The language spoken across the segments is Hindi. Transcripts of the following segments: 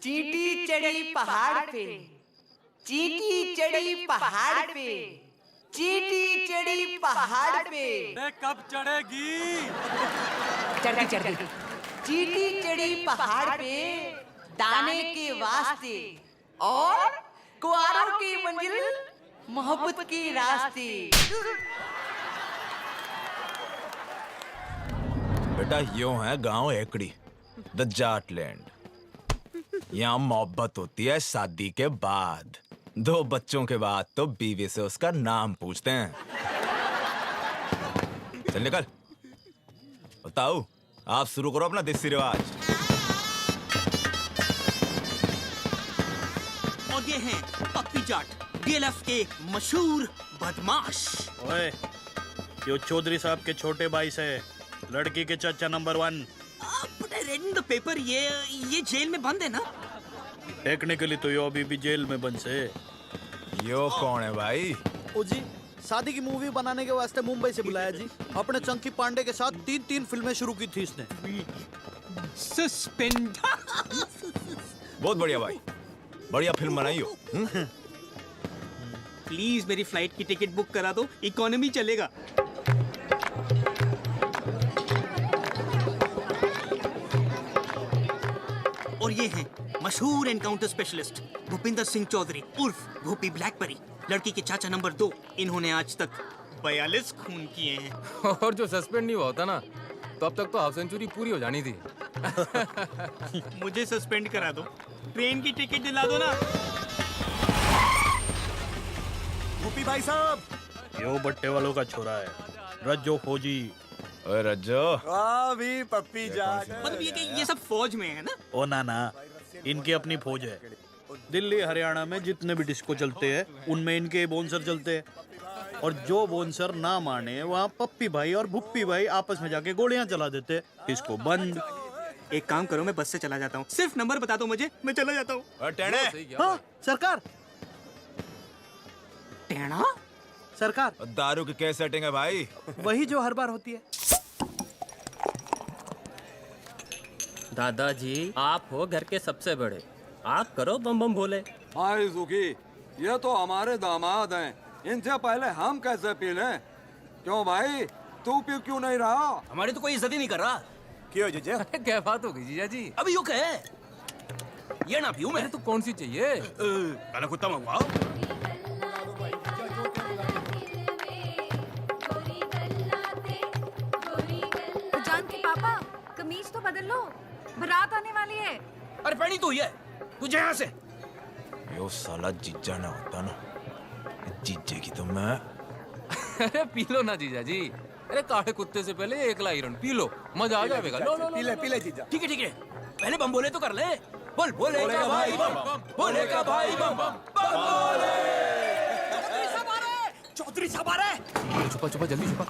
चींटी चढ़ी पहाड़ पे, चींटी चढ़ी पहाड़ पे, चींटी चढ़ी पहाड़ पे। कब चढ़ेगी? चढ़ गई। चींटी चढ़ी पहाड़ पे दाने के वास्ते और कुआरों की मंजिल मोहब्बत के रास्ते। बेटा यूं है गांव एकड़ी, द जाटलैंड। यहाँ मोहब्बत होती है शादी के बाद, 2 बच्चों के बाद तो बीवी से उसका नाम पूछते हैं। चल निकल। बताओ, आप शुरू करो अपना देसी रिवाज। और ये हैं पप्पी जाट, डीएलएफ के मशहूर बदमाश। ओए, यो चौधरी साहब के छोटे भाई से लड़की के चाचा number 1। But I read in the paper ये जेल में बंद है ना? टेक्निकली तो यो अभी भी जेल में बंद से। यो कौन है भाई? ओ जी, शादी की मूवी बनाने के वास्ते मुंबई से बुलाया जी। अपने चंकी पांडे के साथ 3 फिल्में शुरू की थी इसने। सस्पेंड। बहुत बढ़िया भाई, बढ़िया फिल्म बनाई हो। प्लीज मेरी फ्लाइट की टिकट बुक करा दो, इकोनॉमी चलेगा। और ये हैं मशहूर एनकाउंटर स्पेशलिस्ट भूपिंदर सिंह चौधरी उर्फ भूपी ब्लैकबेरी, लड़की के चाचा नंबर 2। इन्होंने आज तक 42 खून किए हैं। और जो सस्पेंड नहीं हुआ होता ना, तो अब तक तो हाफ सेंचुरी पूरी हो जानी थी। मुझे सस्पेंड करा दो, ट्रेन की टिकट दिला दो ना। भूपी भाई साहब, यो बट्टे वालों का छोरा है, रज्जो फौजी। ओए रज्जो, भी पप्पी जाट। मतलब ये सब फौज में है ना? ओ ना, इनकी अपनी फौज है। दिल्ली हरियाणा में जितने भी डिस्को चलते हैं उनमें इनके बोनसर चलते हैं। और जो बोनसर ना माने वहाँ पप्पी भाई और भुप्पी भाई आपस में जाके गोलियां चला देते। इसको बंद। एक काम करो, मैं बस से चला जाता हूँ, सिर्फ नंबर बता दो मुझे, मैं चला जाता हूँ। हाँ सरकार, टेढ़ा सरकार दारू की क्या सेटिंग है भाई? वही जो हर बार होती है। दादाजी, आप हो घर के सबसे बड़े, आप करो बम बम भोले। भाई सुखी, ये तो हमारे दामाद हैं, इनसे पहले हम कैसे पी लें? क्यों भाई, तू पी क्यों नहीं रहा? हमारी तो कोई इज्जत ही नहीं कर रहा। क्यों जीजा? क्या बात हो गई जीजा जी? अभी यूँ कहे ये ना पीऊं मैं तो कौन सी चाहिए? काला कुत्ता मंगवाओ। जान के पापा, कमीज तो बदल लो, बारात आने वाली है। अरे पहनी तो ये, तुझे यहाँ से। यो साला जीजा ना होता ना, जीजे की तो मैं। अरे पी लो ना जीजा जी। अरे काले कुत्ते से पहले 1 लाइरन पी लो, मजा आ जाएगा। लो पी ले जीजा। ठीक है, पहले बम बोले तो कर ले। बोल बोलेगा भाई बम, बोलेगा भाई बम, बम बोले। चौधरी साहब आ रहे। छुपा जल्दी छुपा।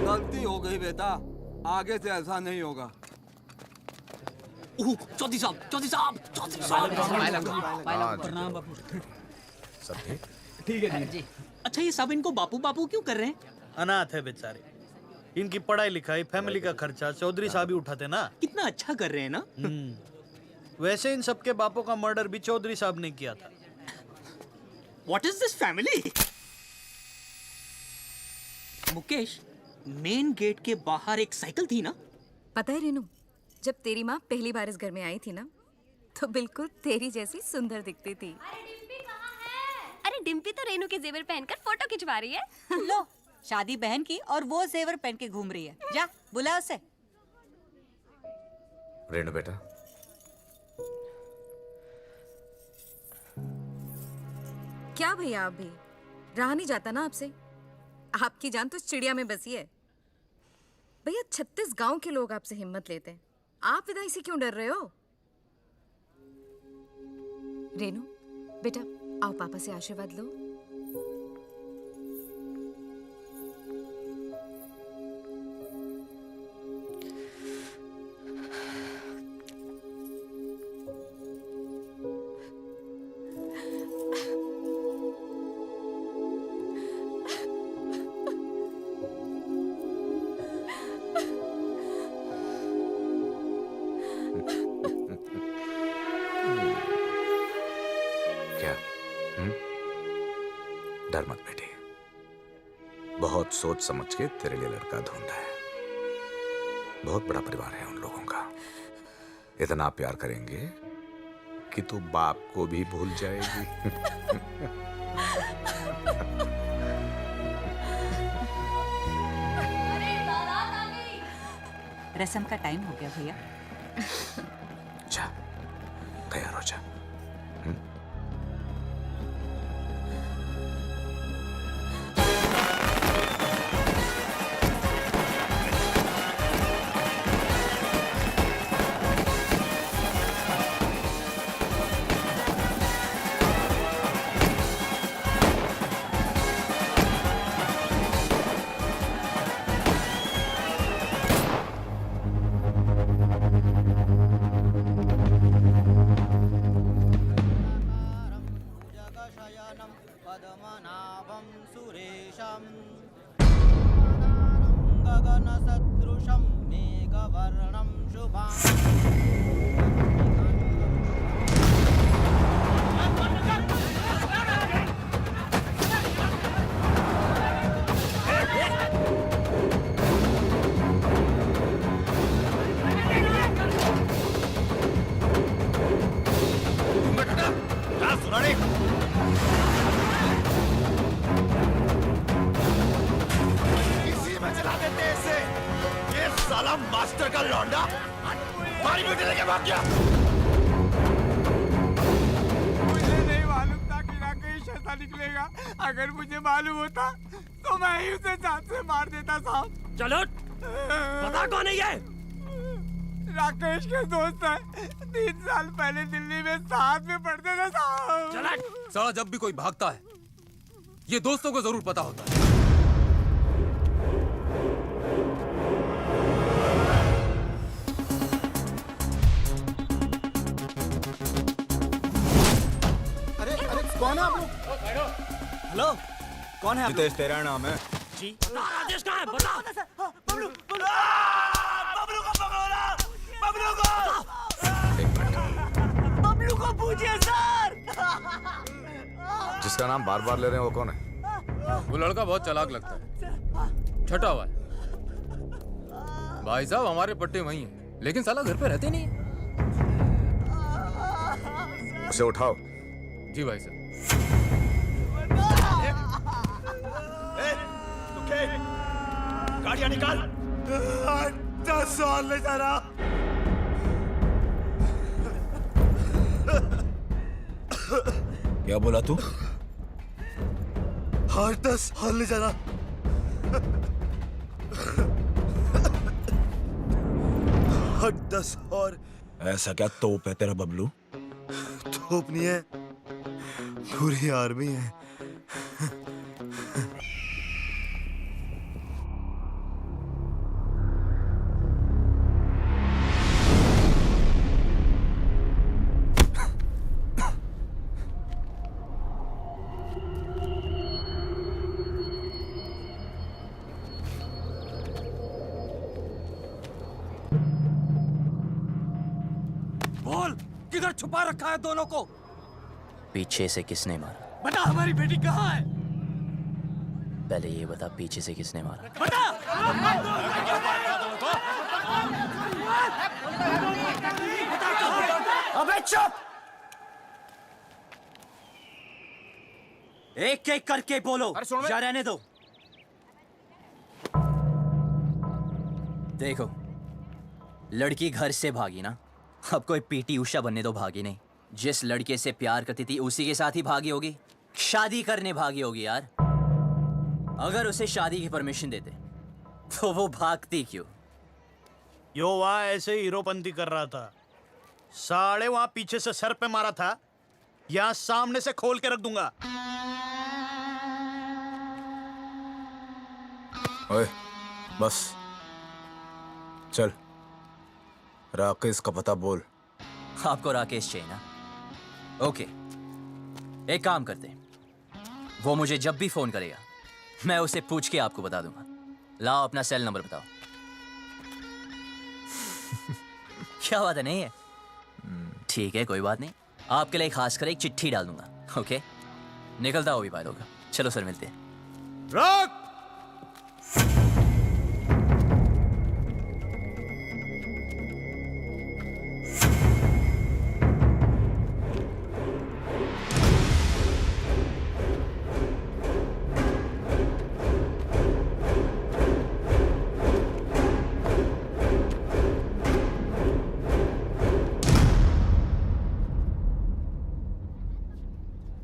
गलती हो गई बेटा, आगे से ऐसा नहीं होगा। चौधरी साहब। सब ठीक है जी। अच्छा, ये सब इनको बापू बापू क्यों कर रहे हैं? अनाथ है बेचारे, इनकी पढ़ाई लिखाई फैमिली का खर्चा चौधरी साहब ही उठाते ना। कितना अच्छा कर रहे हैं ना। वैसे इन सबके बापों का मर्डर भी चौधरी साहब ने किया था। What is this family? Mukesh, main gate के बाहर एक साइकिल थी ना? पता है रेनू, जब तेरी माँ पहली बार इस घर में आई थी ना, तो बिल्कुल तेरी जैसी सुंदर दिखती थी। अरे डिम्पी तो रेनू के जेवर पहनकर फोटो खिंचवा रही है। लो, शादी बहन की और वो जेवर पहन के घूम रही है। जा बुला उसे। रेणु बेटा, क्या भैया, आप भी रहा नहीं जाता ना आपसे? आपकी जान तो चिड़िया में बसी है। भैया 36 गांव के लोग आपसे हिम्मत लेते हैं, आप विदाई से क्यों डर रहे हो? रेनू बेटा, आओ पापा से आशीर्वाद लो। डर मत बेटी, बहुत सोच समझ के तेरे लिए लड़का ढूंढा है। बहुत बड़ा परिवार है उन लोगों का, इतना प्यार करेंगे कि तू बाप को भी भूल जाएगी। रसम का टाइम हो गया भैया। जा तैयार हो जा। पद्मनाभं सुरेशं गगनसदृशं मेघवर्णं शुभां। मास्टर का लौंडा हमारी बेटी लेके भाग गया। मुझे नहीं मालूम था कि राकेश ऐसा निकलेगा। अगर मुझे मालूम होता तो मैं ही उसे जान से मार देता साहब। चलो बता कौन है ये? राकेश के दोस्त है, 3 साल पहले दिल्ली में साथ में पढ़ते थे साहब। चला साला, जब भी कोई भागता है ये दोस्तों को जरूर पता होता है। कौन है आप लोग? हेलो, कौन है आप लोग? जितेश तेरा नाम है? जी। राजेश कहाँ है? बता। बबलू को पकड़ो ना, बबलू को। बबलू को पूछिए सर। जिसका नाम बार बार ले रहे हैं वो कौन है? वो लड़का बहुत चालाक लगता है, छटा हुआ है। भाई साहब हमारे पट्टे वही हैं, लेकिन साला घर पे रहते नहीं है। उसे उठाओ। जी भाई साहब। गाड़ियां निकाल। 10 साल ले जा रहा। क्या बोला तू? 10 साल ले जा रहा। 10 और। ऐसा क्या तोप है तेरा बबलू? तोप नहीं है, पूरी आर्मी है। बोल, किधर छुपा रखा है दोनों को? पीछे से किसने मारा? बता, हमारी बेटी कहाँ है? पहले ये बता, पीछे से किसने मारा? बता। अबे चुप! एक एक करके बोलो, या रहने दो। देखो, लड़की घर से भागी ना, अब कोई पीटी उषा बनने दो भागी नहीं। जिस लड़के से प्यार करती थी उसी के साथ ही भागी होगी, शादी करने भागी होगी यार। अगर उसे शादी की परमिशन देते तो वो भागती क्यों? यो वहाँ ऐसे हीरोपंती कर रहा था, साले वहाँ पीछे से सर पे मारा था, यहाँ सामने से खोल के रख दूंगा। ओए, बस चल, राकेश का पता बोल। आपको राकेश चाहिए ना? ओके, एक काम करते हैं, वो मुझे जब भी फोन करेगा मैं उसे पूछ के आपको बता दूंगा। लाओ अपना सेल नंबर बताओ। क्या बात है, नहीं है? ठीक है, कोई बात नहीं, आपके लिए खास कर एक चिट्ठी डाल दूंगा। ओके, निकलता हो भी भाई लोग। चलो सर मिलते हैं। रॉक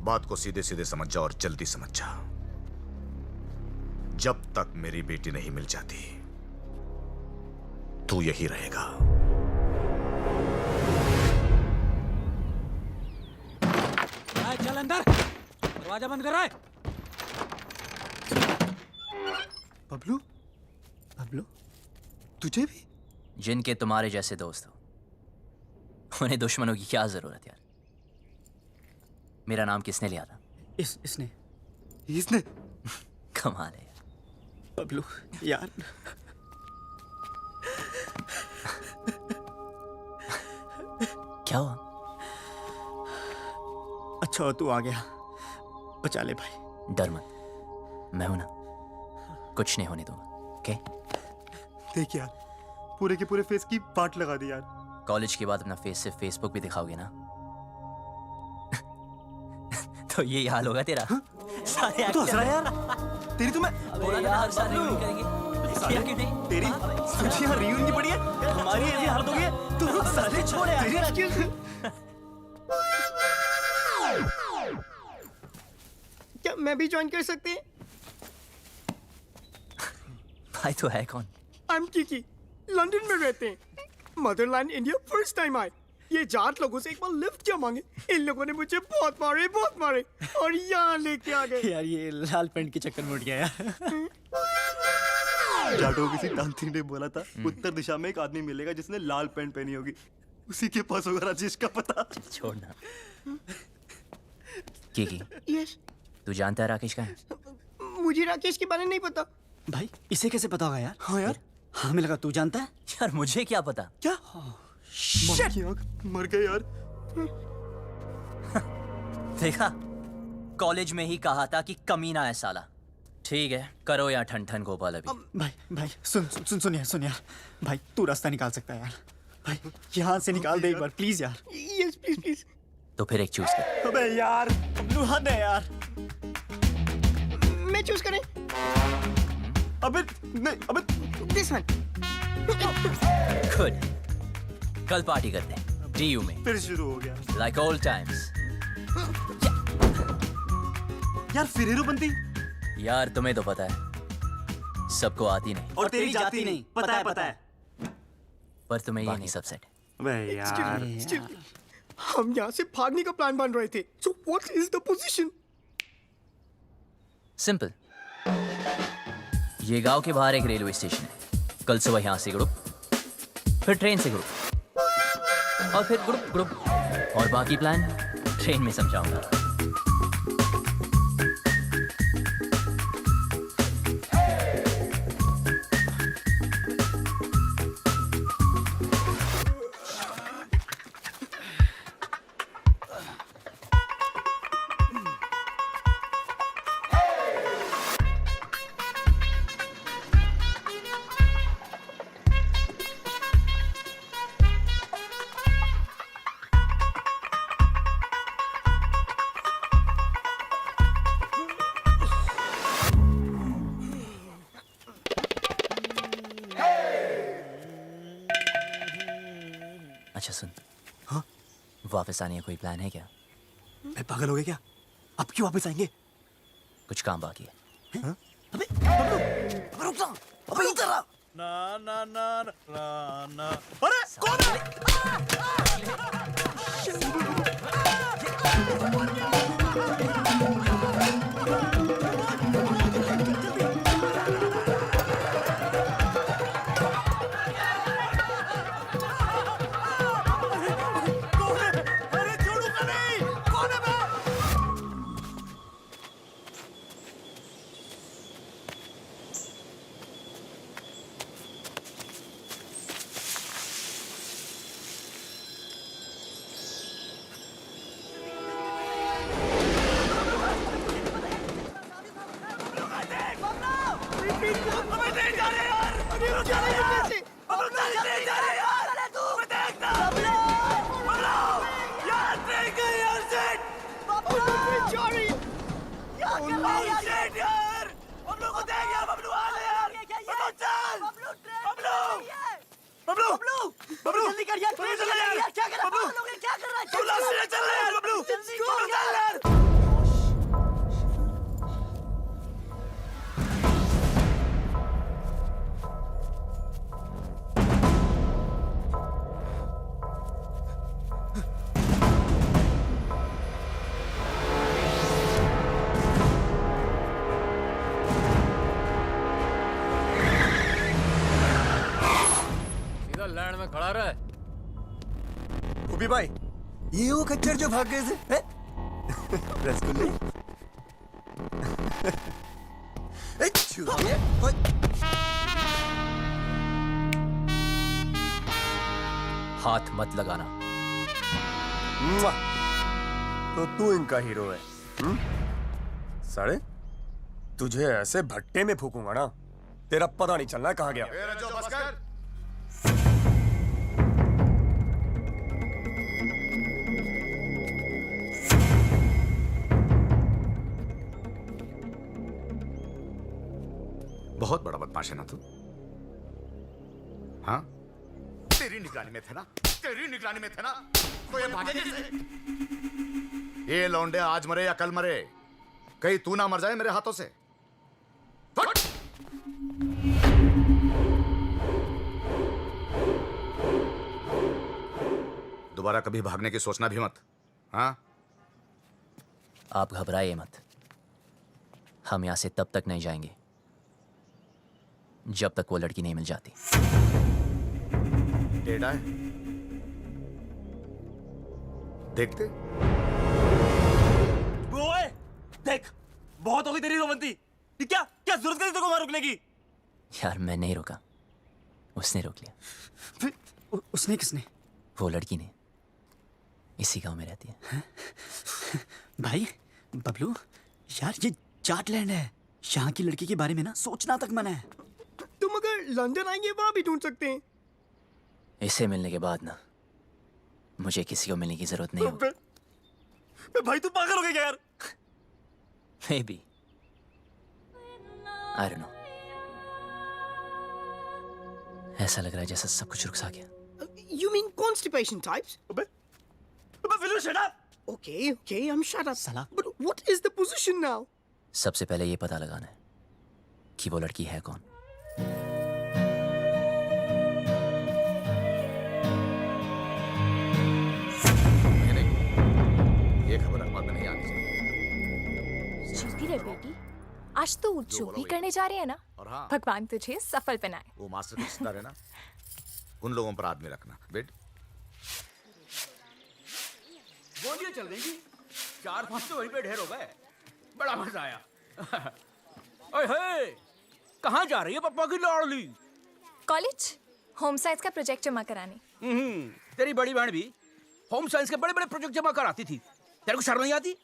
बात को सीधे सीधे समझ जा और जल्दी समझ जा। जब तक मेरी बेटी नहीं मिल जाती तू यही रहेगा। चल अंदर, दरवाजा बंद कर रहा है। बबलू, बबलू, तुझे भी? जिनके तुम्हारे जैसे दोस्त हो उन्हें दुश्मनों की क्या जरूरत यार। मेरा नाम किसने लिया था? इसने कमाल है यार। बबलू यार, क्या हुआ? अच्छा तू आ गया, बचा ले भाई। डर मत, मैं हूं ना, कुछ नहीं होने दूंगा। ओके? देख यार, पूरे के पूरे फेस की पार्ट लगा दी यार। कॉलेज के बाद अपना फेस सिर्फ फेसबुक भी दिखाओगे ना तो ये हाल होगा तेरा। सारे तू हंस रहा है यार? तेरी तो मैं बोला था हर साल रियूनियन करेंगे। किया क्यों नहीं? तेरी सोची यार रियूनियन की पड़ी है, हमारी ऐसी हालत हो गई है। तू साले छोड़ यार। क्या मैं भी ज्वाइन कर सकते हैं? भाई तो है कौन? आई एम किकी, लंदन में रहते हैं। मदरलैंड इंडिया फर्स्ट टाइम आए। ये जाट लोगों से एक बार लिफ्ट क्या मांगे, इन लोगों ने मुझे बहुत मारे और यहाँ लेके आ गए। यार ये लाल पेंट के चक्कर में उठ गया यार। जाटो किसी तांत्रिक ने बोला था उत्तर दिशा में एक आदमी मिलेगा जिसने लाल पेंट पहनी होगी, उसी के पास होगा राजेश का पता। छोड़ना। की यस, तू जानता है राकेश कहाँ है? मुझे राकेश के बारे में नहीं पता। भाई इसे कैसे पता होगा यार? हाँ यार, हमें लगा तू जानता है। यार मुझे क्या पता? क्या? मर गए यार। देखा, कॉलेज में ही कहा था कि कमीना है साला। ठीक है, करो या ठन ठन गोपाल अभी। भाई सुन यार, भाई तू रास्ता निकाल सकता है यार। भाई यहाँ से निकाल दे एक बार प्लीज यार। Yes please. तो फिर एक चूज कर। अबे यार, बबलू हद है यार। मैं चूज करें? अबे नहीं, अबे दिस वन। गुड, कल पार्टी करते हैं डीयू में। फिर शुरू हो गया लाइक ओल्ड टाइम्स। यार फिर हीरो बनती? यार तुम्हें तो पता है सबको आती नहीं, और तेरी जाती नहीं। पता है। पर तुम्हें ये नहीं सब सेट। अबे यार, हम यहाँ से भागने का प्लान बन रहे थे। So what is the position? Simple, ये गांव के बाहर एक रेलवे स्टेशन है। कल सुबह यहाँ से ग्रुप, फिर ट्रेन से ग्रुप, और फिर ग्रुप, और बाकी प्लान ट्रेन में समझाऊंगा। अच्छा सुन, हाँ? वापस आने का कोई प्लान है क्या? मैं पागल हो गया क्या? अब क्यों वापस आएंगे? कुछ काम बाकी है। हाँ? अबे रुक जा, अबे इधर आ। ना अरे कौन है? जल्दी कर यार, क्या कर रहा है? क्या कर रहा है? जल्दी कर यार। लैंड में खड़ा रहा है। उबी भाई, ये वो खच्चर जो भाग गए थे? रसगुल्ले। हाथ मत लगाना। तो तू इनका हीरो है? साले, तुझे ऐसे भट्टे में फूकूंगा ना, तेरा पता नहीं चलना कहाँ गया। बहुत बड़ा बदमाश है ना तू? हाँ, तेरी निगरानी में थे ना, तेरी निगरानी में थे ना, तो ये भागे कैसे? ये लौंडे आज मरे या कल मरे, कहीं तू ना मर जाए मेरे हाथों से। दोबारा कभी भागने की सोचना भी मत। हाँ, आप घबराइए मत। हम यहां से तब तक नहीं जाएंगे जब तक वो लड़की नहीं मिल जाती। टेढ़ा है, देखते। ओए, देख, बहुत हो गई तेरी रोमंती। क्या क्या जरूरत थी तेरे को वहां रुकने की? यार मैं नहीं रुका, उसने रोक लिया। उसने किसने? वो लड़की ने। इसी गांव में रहती है। भाई बबलू, यार ये जाटलैंड है, यहाँ की लड़की के बारे में ना सोचना तक मना है। तुम अगर लंदन आएंगे वहां भी ढूंढ सकते हैं। इसे मिलने के बाद ना मुझे किसी को मिलने की जरूरत नहीं होगी। भाई तू पागल हो गया यार। Maybe. I don't know. ऐसा लग रहा है जैसे सब कुछ रुक सा गया। You mean constipation types? Will you shut up? Okay, I'm shut up. Salah. But what is the position now? सबसे पहले ये पता लगाना है कि वो लड़की है कौन। ये खबर अखबार में नहीं आनी चाहिए। जीती रहे बेटी, आज तो जो भी करने जा रही है ना, और हाँ, भगवान तुझे सफल बनाए। वो मास्टर के सितारे ना, उन लोगों पर आदमी रखना। बेट गोलियां चल रही थी, 4-5 तो वहीं पे ढेर हो गए। बड़ा मजा आया। ओए हे, कहाँ जा रही है पप्पा की लाडली? कॉलेज होम साइंस का प्रोजेक्ट जमा कराने। तेरी बड़ी बहन भी होम साइंस के बड़े-बड़े प्रोजेक्ट जमा कराती थी। तेरे को शर्म नहीं आती?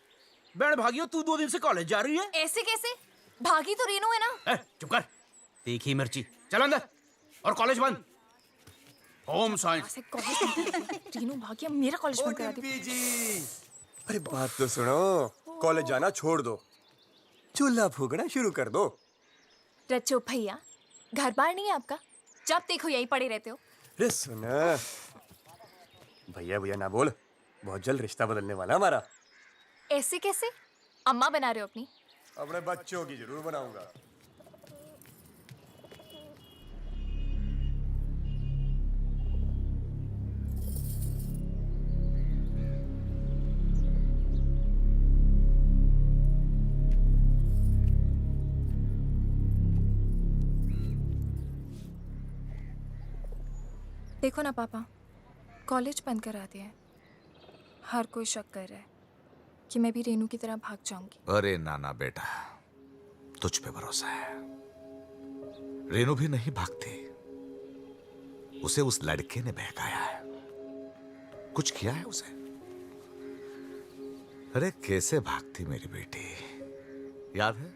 बहन भागियो, तू 2 दिन से कॉलेज जा रही है। ऐसे कैसे? भागी तो रेनू है ना। चुप कर, तीखी मिर्ची। चल अंदर, और कॉलेज बंद। Home science. रेनू भागी, अब मेरा कॉलेज बंद करा दी। अरे बात तो सुनो, कॉलेज जाना छोड़ दो, चूल्हा फूकना शुरू कर दो। रच्चो भैया, घर बार नहीं है आपका? जब देखो यही पड़े रहते हो। अरे सुना, भैया भैया ना बोल, बहुत जल्द रिश्ता बदलने वाला हमारा। ऐसे कैसे? अम्मा बना रहे हो अपनी? अपने बच्चों की जरूर बनाऊंगा। देखो ना पापा, कॉलेज बंद करा दिया है। हर कोई शक कर रहा है कि मैं भी रेनू की तरह भाग जाऊंगी। अरे नाना बेटा, तुझ पे भरोसा है। रेनू भी नहीं भागती, उसे उस लड़के ने बहकाया है, कुछ किया है उसे। अरे कैसे भागती मेरी बेटी, याद है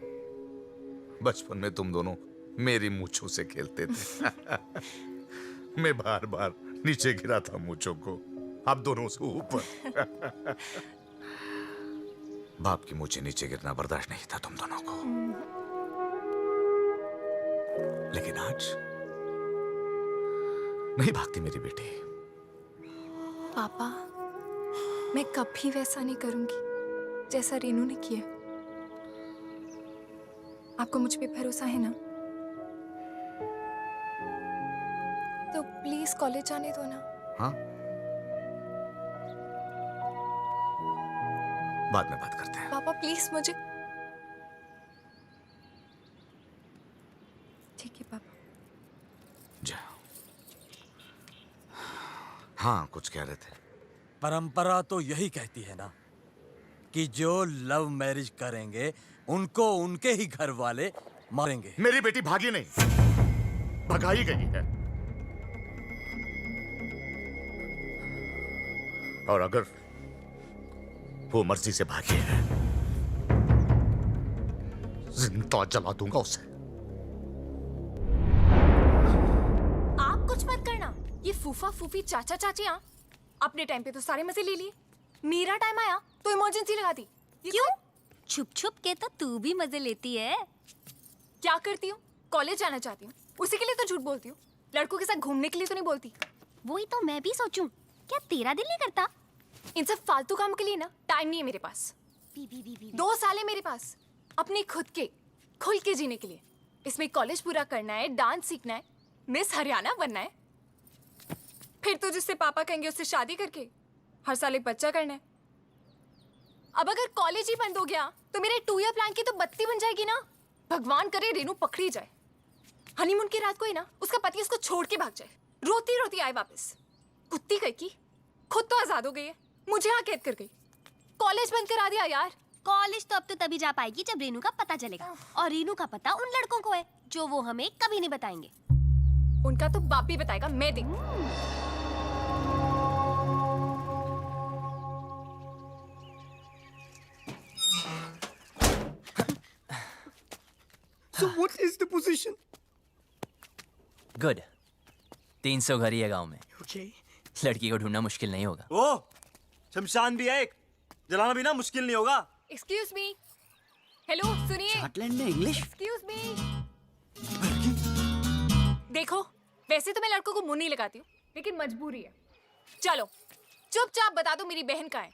बचपन में तुम दोनों मेरी मूंछों से खेलते थे। मैं बार बार नीचे गिरा था मूंछों को, आप दोनों से ऊपर। बाप की मूंछें नीचे गिरना बर्दाश्त नहीं था तुम दोनों को, लेकिन आज नहीं भागती मेरी बेटी। पापा, मैं कभी वैसा नहीं करूंगी जैसा रेनू ने किया। आपको मुझ पे भरोसा है ना? तो प्लीज कॉलेज जाने दो ना। हाँ, बाद में बात करते हैं। पापा प्लीज मुझे। ठीक है पापा। जा। हाँ, कुछ कह रहे थे। परंपरा तो यही कहती है ना कि जो लव मैरिज करेंगे उनको उनके ही घर वाले मारेंगे। मेरी बेटी भागी नहीं, भगाई गई है। और अगर वो मर्जी से भागी है, जिंदा जला दूंगा उसे। आप कुछ मत करना। ये फूफा फूफी चाचा चाचियां अपने टाइम पे तो सारे मजे ले लिए, मेरा टाइम आया तो इमरजेंसी लगा दी। क्यों? छुप छुप के तो तू भी मजे लेती है। क्या करती हूँ? कॉलेज जाना चाहती हूँ, उसी के लिए तो झूठ बोलती हूँ। लड़कों के साथ घूमने के लिए तो नहीं बोलती। वही तो मैं भी सोचूं, क्या तेरा दिल नहीं करता? इन सब फालतू काम के लिए ना टाइम नहीं है मेरे पास। 2 साल है मेरे पास अपने खुद के खुल के जीने के लिए। इसमें कॉलेज पूरा करना है, डांस सीखना है, मिस हरियाणा बनना है, फिर तो जिससे पापा कहेंगे उससे शादी करके हर साल एक बच्चा करना है। अब अगर कॉलेज ही बंद हो गया तो मेरे 2 ईयर प्लान की तो बत्ती बन जाएगी ना। भगवान करे रेनू पकड़ी जाए, हनीमून की रात को ही ना उसका पति उसको छोड़ के भाग जाए, रोती रोती आए वापस। कुत्ती कहीं की खुद तो आजाद हो गई है, मुझे यहाँ कैद कर गई। कॉलेज बंद करा दिया यार। कॉलेज तो अब तो तभी जा पाएगी जब रेनू का पता चलेगा, और रेनू का पता उन लड़कों को है जो वो हमें कभी नहीं बताएंगे। उनका तो बाप भी बताएगा, मैं देखूं। So what is the position? Good. 300 घर ही है गांव में। Okay. लड़की को ढूंढना मुश्किल नहीं होगा। ओ, शमशान भी है एक, जलाना भी ना मुश्किल नहीं होगा। एक्सक्यूज मी, हेलो सुनिए। स्कॉटलैंड में इंग्लिश? Excuse me. देखो, वैसे तो मैं लड़कों को मुंह नहीं लगाती हूँ, लेकिन मजबूरी है। चलो चुपचाप बता दो मेरी बहन कहाँ है।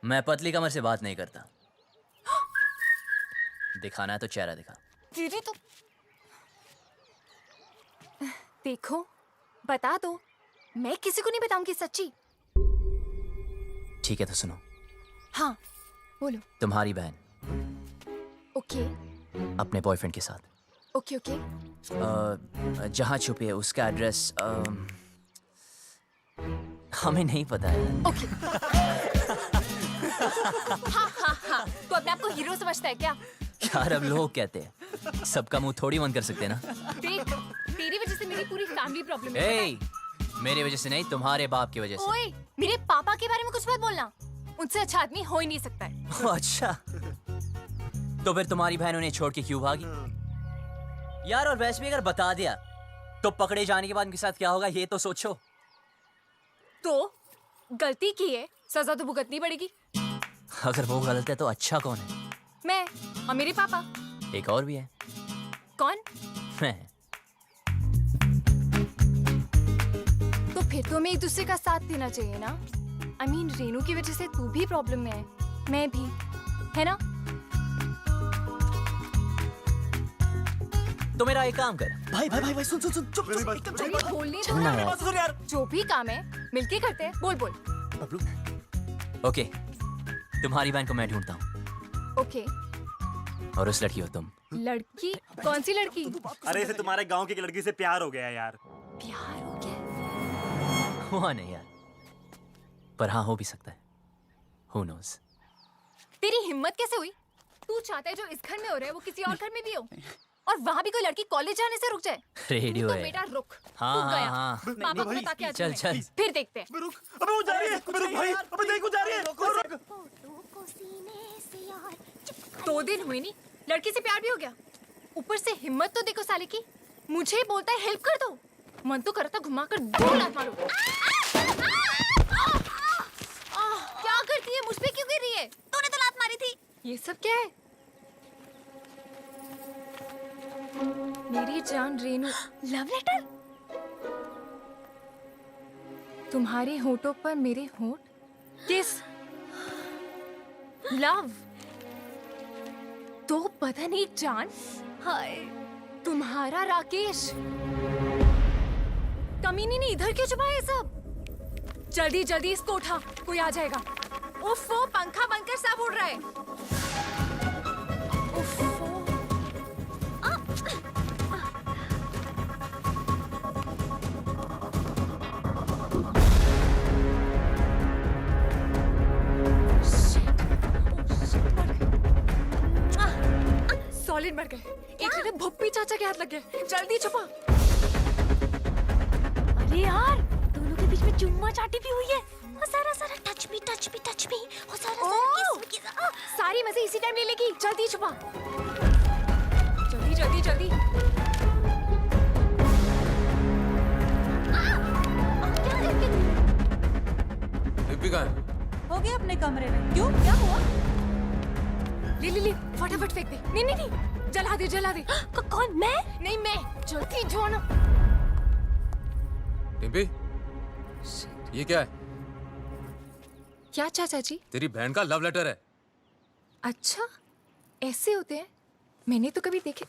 मैं पतली कमर से बात नहीं करता। दिखाना है तो चेहरा दिखा। दीदी तो देखो, बता दो, मैं किसी को नहीं बताऊंगी सच्ची। ठीक है तो सुनो। हाँ बोलो। तुम्हारी बहन ओके अपने बॉयफ्रेंड के साथ ओके ओके जहाँ छुपी है उसका एड्रेस हमें नहीं पता है। ओके। हाँ हाँ हाँ, तो अपने आप को हीरो समझता है क्या? यार अब लोग कहते हैं, सबका मुंह थोड़ी बंद कर सकते हैं ना। देख, तेरी वजह से मेरी पूरी फैमिली प्रॉब्लम है। ए, मेरी वजह से नहीं, तुम्हारे बाप की वजह से। ओए, मेरे पापा के बारे में कुछ मत बोलना, उनसे अच्छा आदमी हो ही नहीं सकता है। अच्छा, तो फिर तुम्हारी बहन उन्हें छोड़ के क्यों भागी? यार और वैसे भी अगर बता दिया तो पकड़े जाने के बाद उनके साथ क्या होगा ये तो सोचो। तो गलती की है, सजा तो भुगतनी पड़ेगी। अगर वो गलत है तो अच्छा कौन है? मैं और मेरे पापा। एक और भी है। कौन? मैं। तो फिर तो हमें एक दूसरे का साथ देना चाहिए ना। I mean, रेनू की वजह से तू भी प्रॉब्लम में है, मैं भी, है ना? तो मेरा एक काम कर। भाई भाई भाई भाई सुन सुन सुन चुप चुप एकदम अरे बोलने दो चलना ना। यार। जो भी काम है मिलके करते हैं। बोल बोल। ओके, तुम्हारी बहन को मैं ढूंढता हूँ ओके। और उस लड़की हो तुम। लड़की? कौन सी लड़की? अरे इसे तुम्हारे गांव की एक लड़की से प्यार हो गया यार। प्यार हो गया? हुआ नहीं यार, पर हाँ हो भी सकता है। Who knows? तेरी हिम्मत कैसे हुई? तू चाहता है जो इस घर में हो रहा है वो किसी और घर में भी हो, और वहाँ भी कोई लड़की कॉलेज जाने से रुक जाए। रेडियो तो है। बेटा रुक। हाँ, तू गया। हाँ, हाँ। पापा को बता के चल, चल। फिर देखते हैं। अबे वो जा रही है, रुक भाई, अबे देख वो जा रही है। फोटो को सीने से यार 2 दिन हुए नहीं, लड़की से प्यार भी हो गया। ऊपर से हिम्मत तो देखो साले की, मुझे बोलता है हेल्प कर दो। मन तो करता घुमाकर 2 लात मारो। क्या करती है, मुझ पे क्यों गिर रही है? तूने तो लात मारी थी। ये सब क्या है? मेरी जान रेनू, लव लेटर? तुम्हारे होठों पर मेरे होठ, किस, लव। तो पता नहीं जान, हाय तुम्हारा राकेश। कमीनी ने इधर क्यों छुपाया ये सब? जल्दी जल्दी इसको उठा, कोई आ जाएगा। उफ, वो पंखा बनकर सब उड़ रहा है। उफ, सॉलिड मर गए। एक मिनट, भुप्पी चाचा के हाथ लग गए। जल्दी छुपा। अरे यार, दोनों के बीच में चुम्मा चाटी भी हुई है। सारा सारा touch me touch me touch me. और सारा किस सारी मजे इसी टाइम ले लेगी। जल्दी छुपा, जल्दी जल्दी जल्दी। हो गया अपने कमरे में। क्यों, क्या हुआ? ले फटाफट फेंक दे। नहीं नहीं नहीं, जला दे जला दे। कौन, मैं? नहीं मैं। जल्दी जो ना। टिम्पी, ये क्या है? क्या चाचा जी? तेरी बहन का लव लेटर है। अच्छा, ऐसे होते हैं? मैंने तो कभी देखे।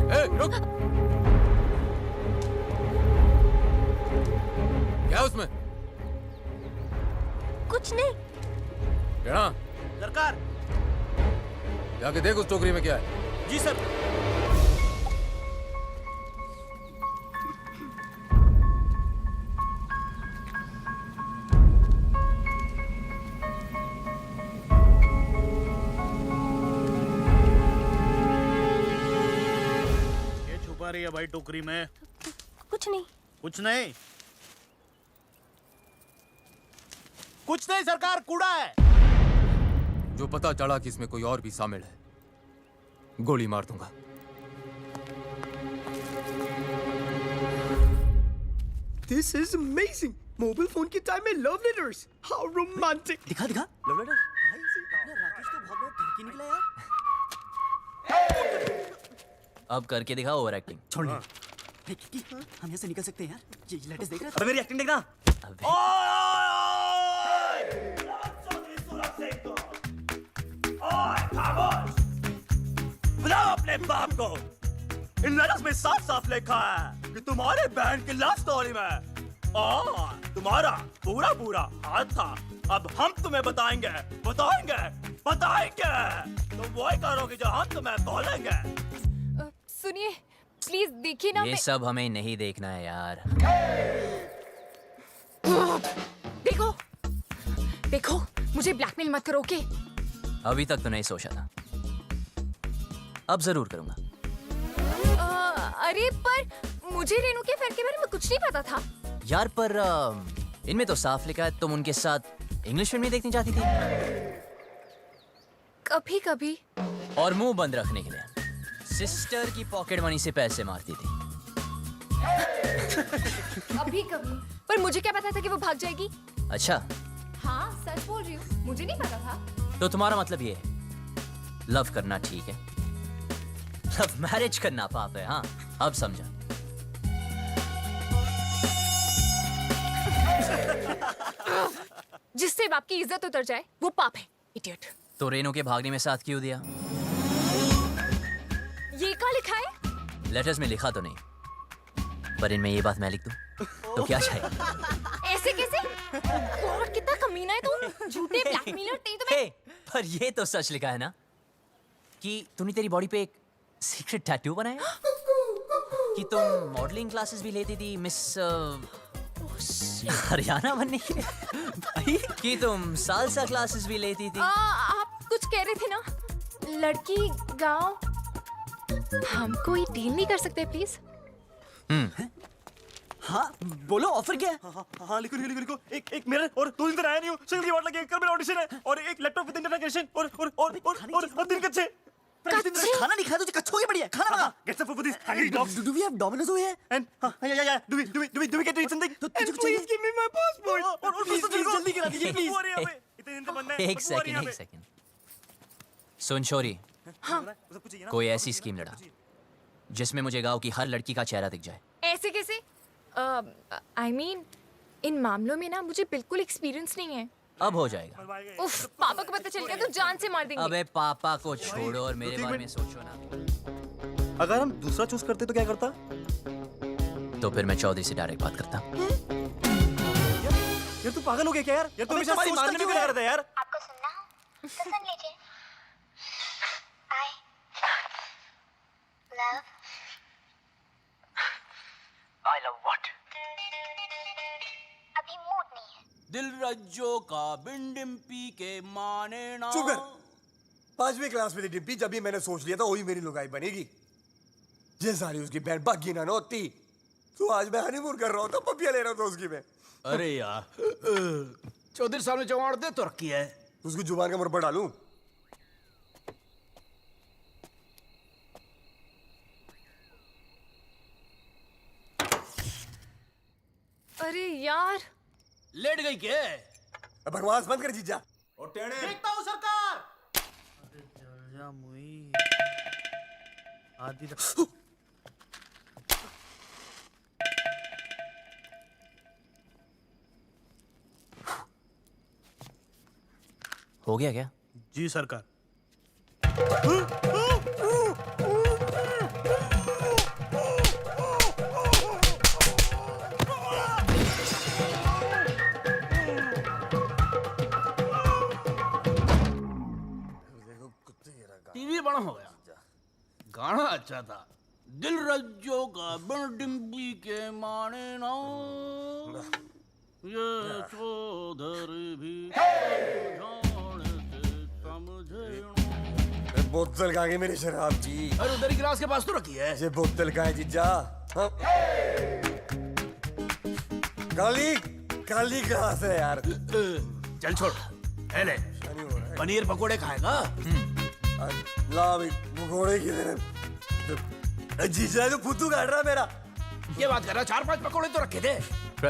ए, रुक। क्या उसमें? कुछ नहीं। क्या? सरकार। जाके देख उस टोकरी में क्या है। जी सर। ये छुपा रही है भाई टोकरी में? कुछ नहीं। कुछ नहीं? कुछ नहीं सरकार, कूड़ा है। जो पता चला कि इसमें कोई और भी शामिल है, गोली मार दूंगा। This is amazing. Mobile phone के टाइम में लव लेटर्स, हाउ रोमांटिक। दिखा दिखा लव लेटर। भाई अपना राकेश तो भाग के निकला यार। अब करके दिखा ओवर एक्टिंग। छोड़। हम यहाँ से निकल सकते हैं यार। ये लेटेस्ट देख रहा है? अबे मेरी एक्टिंग देखना। बुलाओ अपने बाप को। इन लेटर्स में साफ साफ लिखा है कि तुम्हारे बहन की लव स्टोरी में तुम्हारा पूरा पूरा हाथ था। अब हम तुम्हें बताएंगे बताएंगे बताएंगे। तुम वही करोगे जो हम तुम्हें बोलेंगे। सुनिए प्लीज, देखिए ना। ये सब हमें नहीं देखना है यार। देखो देखो, मुझे ब्लैकमेल मत करो, ओके? अभी तक तो नहीं सोचा था, अब जरूर करूंगा। अरे पर मुझे रेनू के अफेयर के बारे में कुछ नहीं पता था यार। पर इनमें तो साफ लिखा है तुम उनके साथ इंग्लिश फिल्में देखनी चाहती थी। कभी कभी। और मुंह बंद रखने के लिए सिस्टर की पॉकेट मनी से पैसे मारती थी। कभी कभी। पर मुझे क्या पता था कि वो भाग जाएगी? अच्छा, हाँ सच बोल रही हूँ, मुझे नहीं पता था। तो तुम्हारा मतलब ये है लव करना ठीक है, लव मैरिज करना पाप है। हाँ, अब समझा। जिससे बाप की इज्जत उतर जाए वो पाप है, इडियट। तो रेनू के भागने में साथ क्यों दिया? ये क्या लिखा है? लेटर्स में लिखा तो नहीं, पर इनमें ये बात मैं लिख दूं तो क्या चाहिए? ऐसे कैसे? गॉड, कितना कमीना है तू। झूठे ब्लैकमेलर। तेरी तो मैं। पर ये तो सच लिखा है ना कि तूने तेरी बॉडी पे एक सीक्रेट टैटू बनाया, कि तुम मॉडलिंग क्लासेस भी लेती थी मिस हरियाणा बनने के लिए, भाई, कि तुम सालसा क्लासेस भी लेती थी। आप कुछ कह रहे थे ना? लड़की गांव। हम कोई डील नहीं कर सकते प्लीज? हाँ बोलो ऑफर क्या है? हाँ लिखो लिखो लिखो एक मिरर और 2 दिन तक आया नहीं हूँ, सिंगल की वाट लगी, कल मेरा ऑडिशन है और एक लैपटॉप विद इंटरनेट कनेक्शन और 3 कच्चे। खाना नहीं खाया तुझे कच्चों की बढ़िया खाना बना। Get some food for this hungry dogs. Do we have Domino's over here? And yeah. Do we get to eat something? तो तुझे कुछ चाहिए? Please give me my passport. और Please, जल्दी करा दीजिए please. इतने दिन तक बनना है। एक सेकंड सुन शोरी, कोई ऐसी स्कीम लड़ा जिसमें मुझे गांव की हर लड़की का चेहरा दिख जाए। ऐसे कैसे? I mean, इन मामलों में ना मुझे बिल्कुल एक्सपीरियंस नहीं है। अब हो जाएगा। उफ, पापा को पता चल गया तो जान से मार देंगे। अबे पापा को छोड़ो और मेरे बारे में सोचो ना। अगर हम दूसरा चूज करते तो क्या करता? तो फिर मैं चौधरी से डायरेक्ट बात करता। यार तू पागल हो गया क्या यार? यार तू हमेशा हमारी मारने में क्या करता है यार? आपको सुनना हो तो सुन लीजिए। I love what? अभी मूड नहीं है। दिल रज्जो का बिन डिम्पी के माने ना। चुप कर। 5वीं क्लास में थी डिम्पी, जब भी मैंने सोच लिया था वही मेरी लुगाई बनेगी। ये सारी उसकी बहन बाकी ना होती तो आज मैं हनीमून कर रहा हूँ, तो पपिया ले रहा हूँ उसकी मैं। अरे यार चौधरी साहब ने जवाड़ दे तो रखी है। उसकी जुबान का मुरब्बा डालूं? अरे यार लेट गई क्या? बकवास बंद कर जीजा। और टेढ़े देखता हूँ सरकार। जा मुई आदि हो गया क्या? जी सरकार। टीवी बड़ा हो गया, गाना अच्छा था। दिल रज्जो का बिन डिम्पी के माने ना, ये चौधरी भी बोतल कहाँ गई मेरी शराब की? अरे उधर ही गिलास के पास तो रखी है। ये बोतल कहाँ है जीजा? हाँ? काली काली कहाँ से यार? चल छोड़। ले पनीर पकोड़े खाएगा? ला भाई पकोड़े की तरह। जीजा तो फुद्दू काट रहा मेरा। ये बात कर रहा, 4-5 पकोड़े तो रखे थे।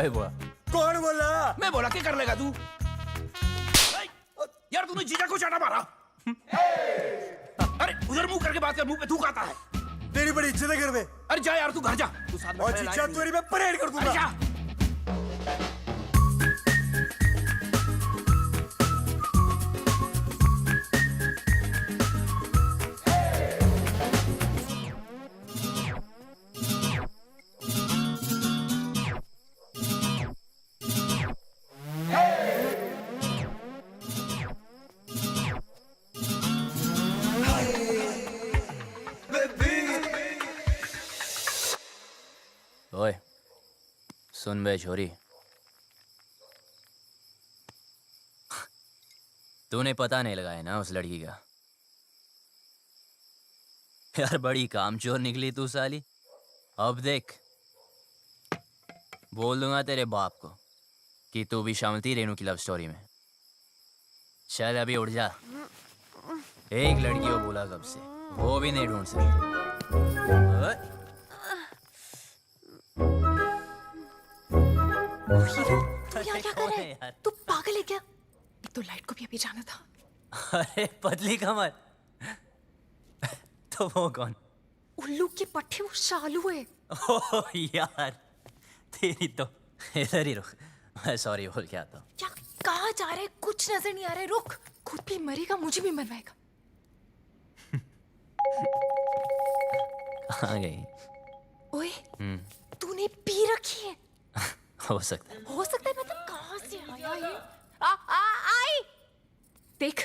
बोला कौन बोला? मैं बोला क्या कर लेगा तू? यार तूने जीजा को चाटा मारा। अरे उधर मुंह करके बात कर, मुंह पे थूक आता है। तेरी बड़ी इज्जत है घर में। अरे जा यार तू घर जा। तू साथ में और जीजा तेरी मैं परेड कर दूंगा। अरे जा। ओए सुन बे छोरी, तूने पता नहीं लगाया ना उस लड़की का? यार बड़ी कामचोर निकली तू साली। अब देख, बोल दूंगा तेरे बाप को कि तू भी शामिल थी रेनू की लव स्टोरी में। चल अभी उठ जा। एक लड़की को बोला कब से, वो भी नहीं ढूंढ सकती। तू यहाँ क्या कर रहा है? तू पागल है क्या? एक तो लाइट को भी अभी जाना था। अरे पतली कमर। तो वो कौन? उल्लू के पट्टे, वो शालू है। ओह यार तेरी तो। इधर ही रुक, मैं सॉरी बोल के आता हूँ। क्या कहाँ जा रहा है? कुछ नजर नहीं आ रहा है। रुक, खुद भी मरेगा, मुझे भी मरवाएगा। कहाँ गई? ओए तूने पी रखी है। हो सकता है। हो सकता है मतलब कहाँ से आया ये? आई देख,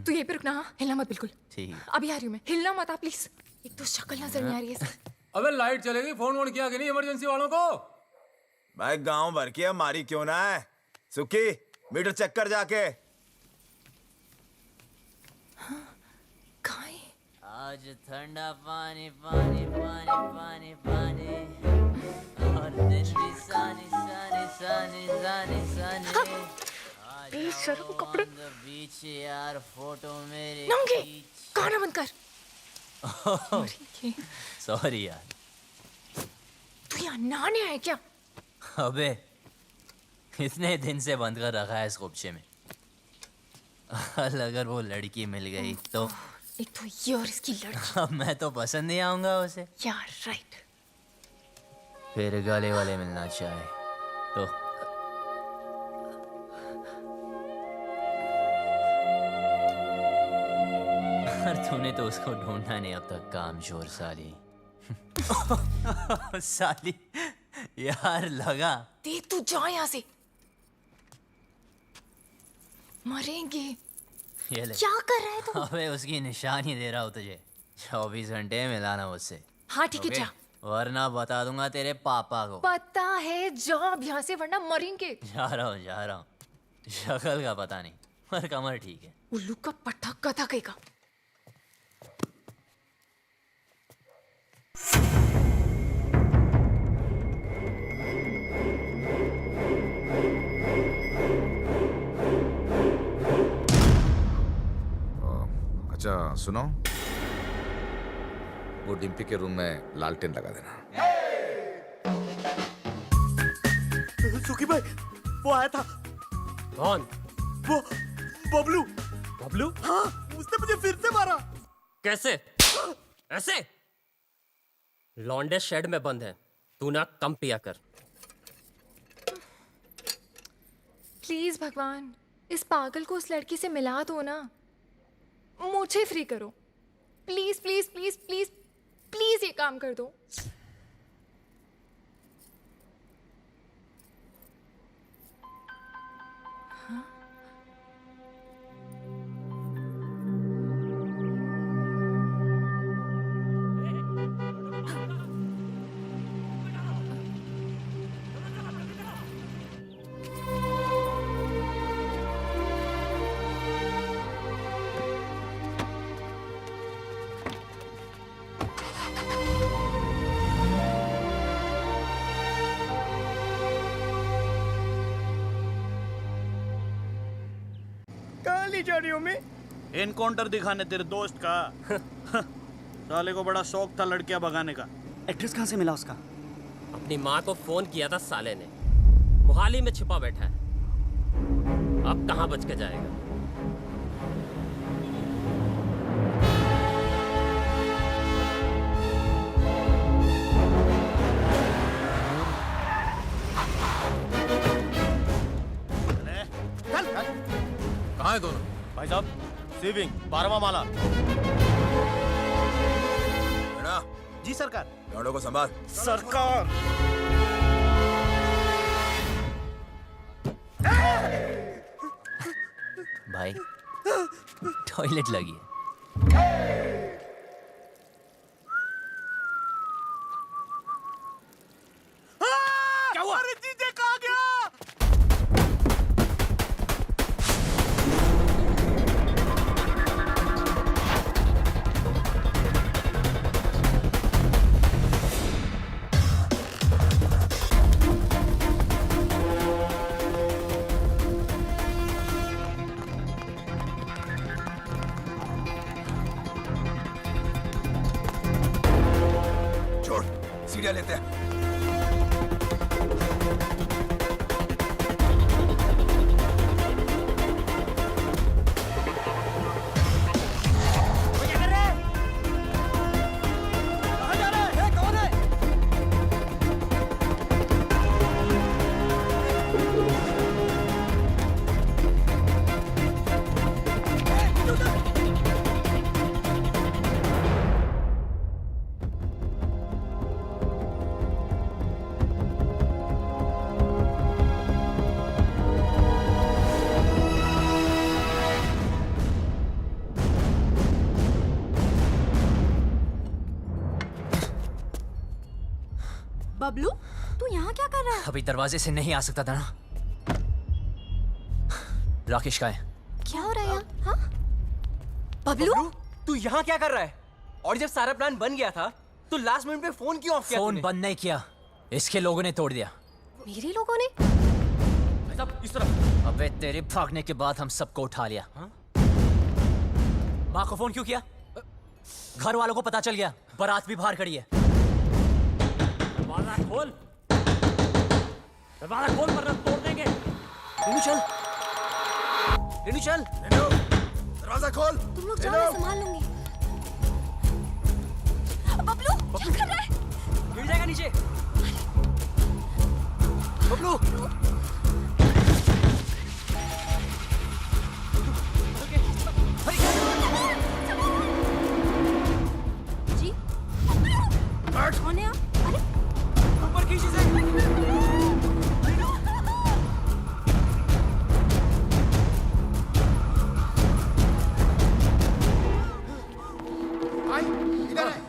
तू यहीं पे रुकना। हाँ, हिलना मत बिल्कुल। ठीक है। अभी आ रही हूँ मैं। हिलना मत प्लीज। एक तो शक्ल नजर नहीं आ रही है। अबे लाइट चलेगी, फोन वोन किया कि नहीं इमरजेंसी वालों को? भाई गांव भर की हमारी क्यों ना है? सुखी मीटर चेक कर जाके। कहाँ है? आज ठंडा पानी पानी पानी पानी पानी। बेशर्म कपड़े। बीच यार फोटो मेरे नंगे गाना बंद कर। मरेंगे। सॉरी यार। तू यहाँ नहाने आया क्या? अबे इतने दिन से बंद कर रखा है इस खुबचे में। अगर वो लड़की मिल गई तो एक तो ये और इसकी लड़की। अब मैं तो पसंद नहीं आऊंगा उसे। यार राइट। फिर गले वाले मिलना चाहे तो तूने तो उसको ढूंढा नहीं अब तक, कामचोर साली। साली यार लगा। देख तू जा यहाँ से, मरेंगे। ये ले। क्या कर रहा है तू? अबे उसकी निशानी दे रहा हूँ तुझे, 24 घंटे मिलाना मुझसे। हाँ ठीक है ओके? जा। वरना बता दूंगा तेरे पापा को। पता है, जा अब यहाँ से वरना मरेंगे। जा रहा हूँ। शक्ल का पता नहीं पर कमर ठीक है। उल्लू का पट्टा कथा कहेगा। अच्छा सुनो, वो डिम्पी के रूम में लालटेन लगा देना। सुखी भाई, वो आया था। कौन? वो बबलू। बबलू? हाँ, उसने मुझे फिर से मारा। कैसे? ऐसे? लौंडे शेड में बंद है, तू ना कम पिया कर। प्लीज भगवान, इस पागल को उस लड़की से मिला दो ना, मुझे फ्री करो। Please please please please please ये काम कर दो। जा रही हो मैं? एनकाउंटर दिखाने तेरे दोस्त का। साले को बड़ा शौक था लड़कियां भगाने का। एड्रेस कहाँ से मिला उसका? अपनी माँ को फोन किया था साले ने, मोहाली में छिपा बैठा है। अब कहाँ बच के जाएगा? कहाँ है दोनों? भाई साहब, सेविंग 12वां माला। जी सरकार। लौंडों को संभाल। सरकार। भाई टॉयलेट लगी है। क्या हुआ? अरे जीजे कहाँ गया? छोड़, सीढ़ियाँ लेते हैं। बबलू, तू यहाँ क्या कर रहा है? अभी दरवाजे से नहीं आ सकता था ना। राकेश का है। क्या हो रहा है यहाँ? हाँ? बबलू? तू यहाँ क्या कर रहा है? और जब सारा प्लान बन गया था तो लास्ट मिनट पे फोन क्यों ऑफ किया? फोन बंद नहीं किया, इसके लोगों ने तोड़ दिया। मेरे लोगों ने? सब इस तरफ। अबे तेरे भागने के बाद हम सबको उठा लिया। माँ को फोन क्यों किया? घर वालों को पता चल गया, बारात भी बाहर खड़ी है। दरवाजा खोल, दरवाजा खोल वरना तोड़ देंगे। रेनू चल, रेनू चल। दरवाजा खोल। तुम लोग जाओ, मैं संभाल लूंगी। बबलू क्या कर रहा है? गिर जाएगा नीचे। बबलू जी कौन है आप? अरे ऊपर खींची से। इधर है।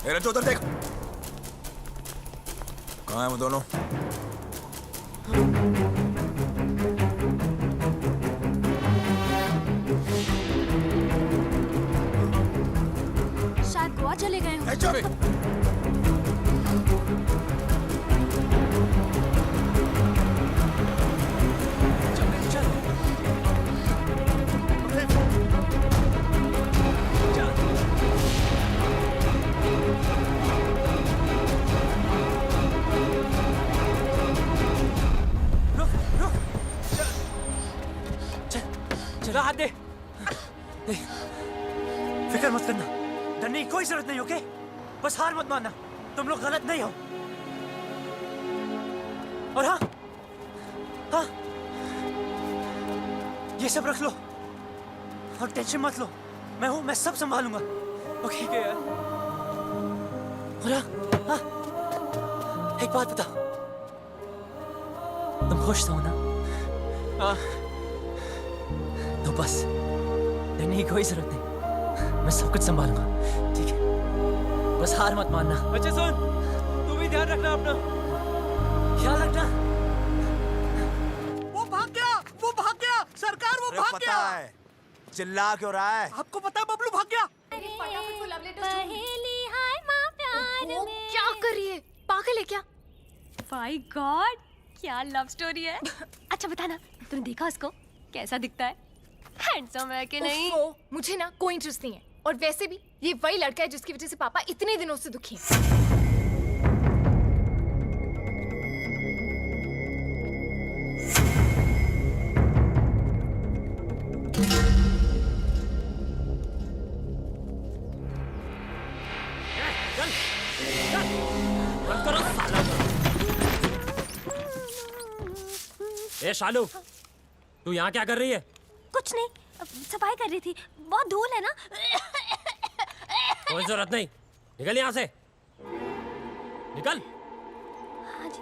मेरे तो उधर देख। कहाँ है वो दोनों? शायद गोवा चले गए हों। चला हाथ दे। फिक्र मत करना, डरने की कोई जरूरत नहीं, ओके? बस हार मत मानना, तुम लोग गलत नहीं हो। और हाँ हाँ, ये सब रख लो और टेंशन मत लो, मैं हूं, मैं सब संभालूंगा, ओके? और हाँ, एक बात बता, तुम खुश तो हो ना? तो बस डरने की कोई जरूरत नहीं, मैं सब कुछ संभालूंगा, ठीक है? बस हार मत मानना। अच्छा सुन, तू भी ध्यान रखना अपना, ख्याल रखना। वो भाग गया सरकार, वो भाग गया। चिल्ला क्यों रहा है? आपको पता है बबलू भाग गया। फटाफट वो लव लेटर्स क्या कर रही है? पागल है क्या? माय गॉड, क्या लव स्टोरी है। अच्छा बता ना, तूने देखा उसको? कैसा दिखता है? हैंडसम है कि नहीं? मुझे ना कोई इंटरेस्ट नहीं है, और वैसे भी ये वही लड़का है जिसकी वजह से पापा इतने दिनों से दुखी हैं। ए शालू, तू यहाँ क्या कर रही है? कुछ नहीं, सफाई कर रही थी, बहुत धूल है ना। कोई जरूरत नहीं, निकल यहाँ से, निकल। हाँ जी।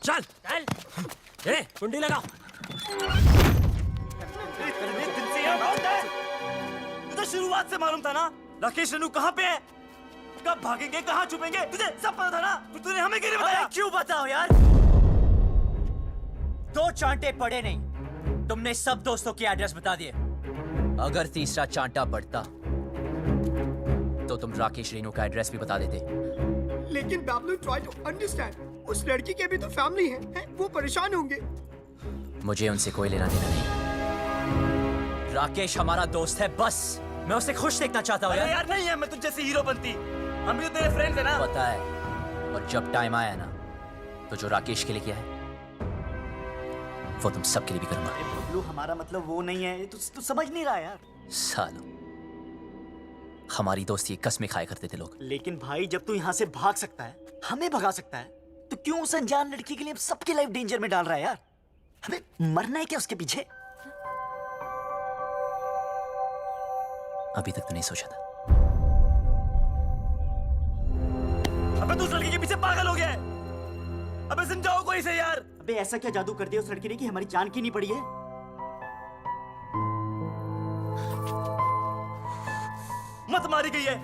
चल चल, ए कुंडी लगाओ। तुझे शुरुआत से मालूम था ना राकेश रेनू कहाँ पे है, कब भागेंगे, कहाँ छुपेंगे, तुझे सब पता था ना? तूने हमें क्यों नहीं बताया? क्यों बताओ यार? दो चांटे पड़े नहीं, तुमने सब दोस्तों के एड्रेस बता दिए। अगर तीसरा चांटा पड़ता तो तुम राकेश रेनू का एड्रेस भी बता देते। लेकिन बबलू, ट्राई टू अंडरस्टैंड, उस लड़की के भी तो फैमिली है, वो परेशान होंगे। मुझे उनसे कोई लेना देना नहीं। राकेश हमारा दोस्त है, बस मैं उसे खुश देखना चाहता हूँ। यार नहीं है, मैं तुझ जैसी हीरो बनती, हम भी तो तेरे फ्रेंड्स हैं ना। पता है, और जब टाइम आया ना, तो जो राकेश के लिए किया है वो तुम सबके लिए भी करूंगा। बबलू, हमारा मतलब वो नहीं है, तू समझ नहीं रहा यार। सालो, हमारी दोस्ती कसमें खाया करते थे लोग। लेकिन भाई, जब तू यहाँ से भाग सकता है, हमें भगा सकता है, तो क्यों उस अनजान लड़की के लिए सबकी लाइफ डेंजर में डाल रहा है यार? हमें मरना है क्या उसके पीछे? अभी तक तो नहीं सोचा था। अबे तू उस लड़की के पीछे पागल हो गया है, अबे समझाओ कोई से यार। अबे ऐसा क्या जादू कर दिया उस लड़की ने कि हमारी जान की नहीं पड़ी है? मत मारी गई है।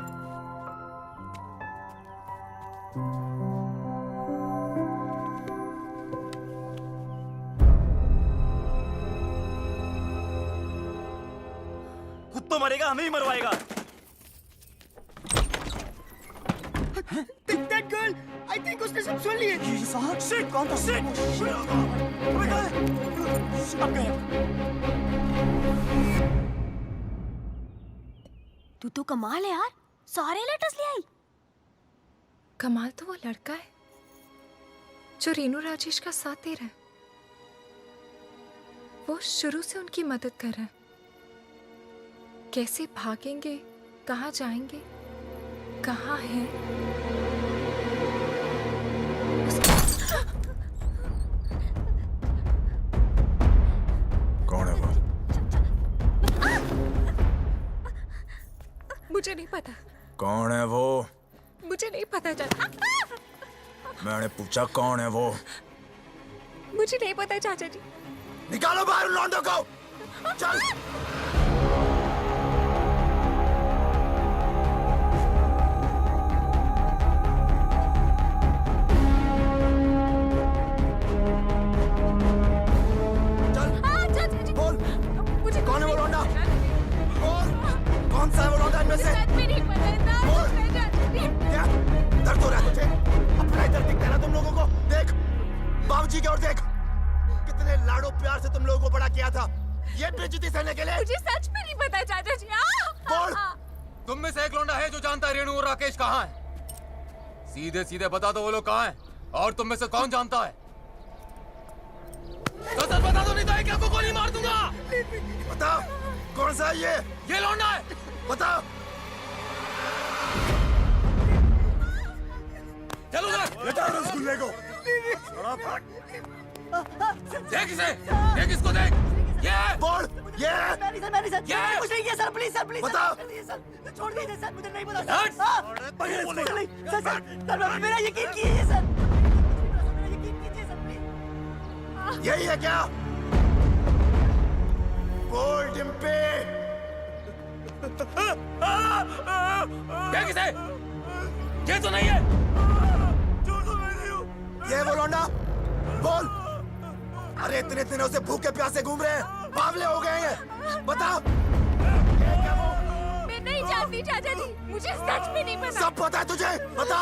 तो मरेगा, हमें ही मरवाएगा। That girl, I think उसने सब सुन लिए। Shit! कौन था? Shit! अबे कहाँ है? अब गया। तू तो कमाल है यार, सारे लेटर्स ले आई। कमाल तो वो लड़का है जो रेनू राजेश का साथ दे रहा है। वो शुरू से उनकी मदद कर रहा है। कैसे भागेंगे, कहाँ जाएंगे, कहाँ हैं? कौन है वो? मुझे नहीं पता। कौन है वो? मुझे नहीं पता चाचा। मैंने पूछा कौन है वो? मुझे नहीं पता चाचा जी। निकालो बाहर उन लौंडों को। चल। बोल कौन है वो लौंडा? बोल कौन सा है वो लौंडा इनमें से? बोल क्या दर्द हो रहा है तुझे? अपना ही दर्द दिखता है ना तुम लोगों को? देख बाबूजी की ओर देख, कितने लाडो प्यार से तुम लोगों को बड़ा किया था, ये बेइज्जती सहने के लिए। मुझे सच में नहीं पता चाचा जी। बोल तुम में से एक लौंडा है जो जानता है रेणु और राकेश कहाँ है? सीधे सीधे बता दो वो लोग कहाँ हैं, और तुम में से कौन जानता है? तो सच बता दो, नहीं तो एक को गोली मार दूंगा। बता कौन सा है ये लौंडा है। बता। चलो लेटा रसगुल्ले को। देख इसे, देख इसको देख। ये बोल ये मैंने कुछ नहीं किया सर, प्लीज सर, प्लीज बता। सर, छोड़ दीजिए सर, मुझे नहीं पता हट। सर, सर, मेरा यकीन कीजिए सर, यकीन कीजिए सर, प्लीज। यही है क्या? बोल डिम्पी। देख इसे, ये तो नहीं है। ये वो लौंडा? बोल। अरे इतने दिनों से भूखे प्यासे घूम रहे हैं, बावले हो गए हैं, बता। मैं नहीं जानती चाचा जी, मुझे सच में नहीं पता। सब पता है तुझे, बता।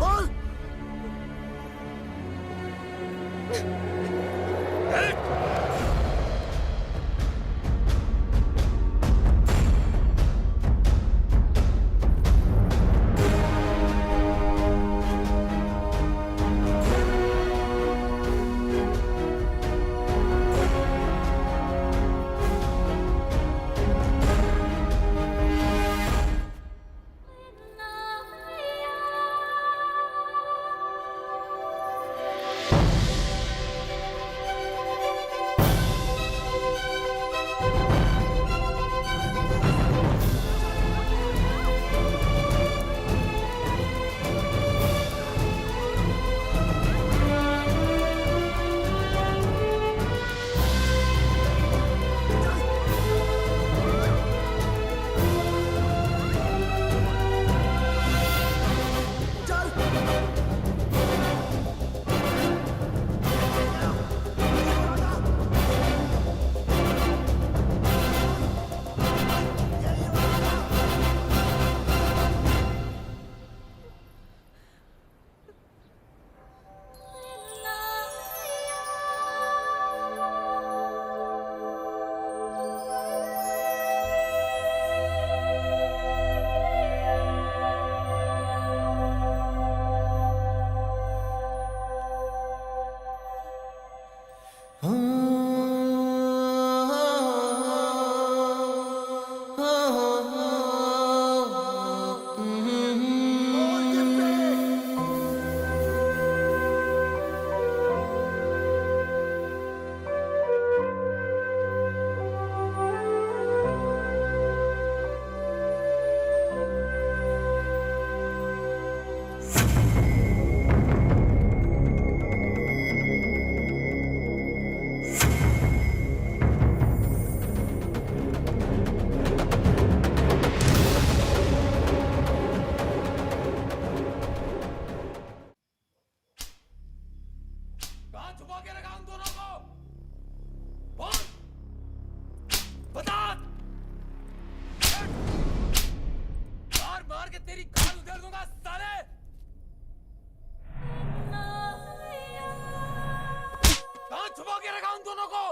बोल। गिरेगा उन दोनों को।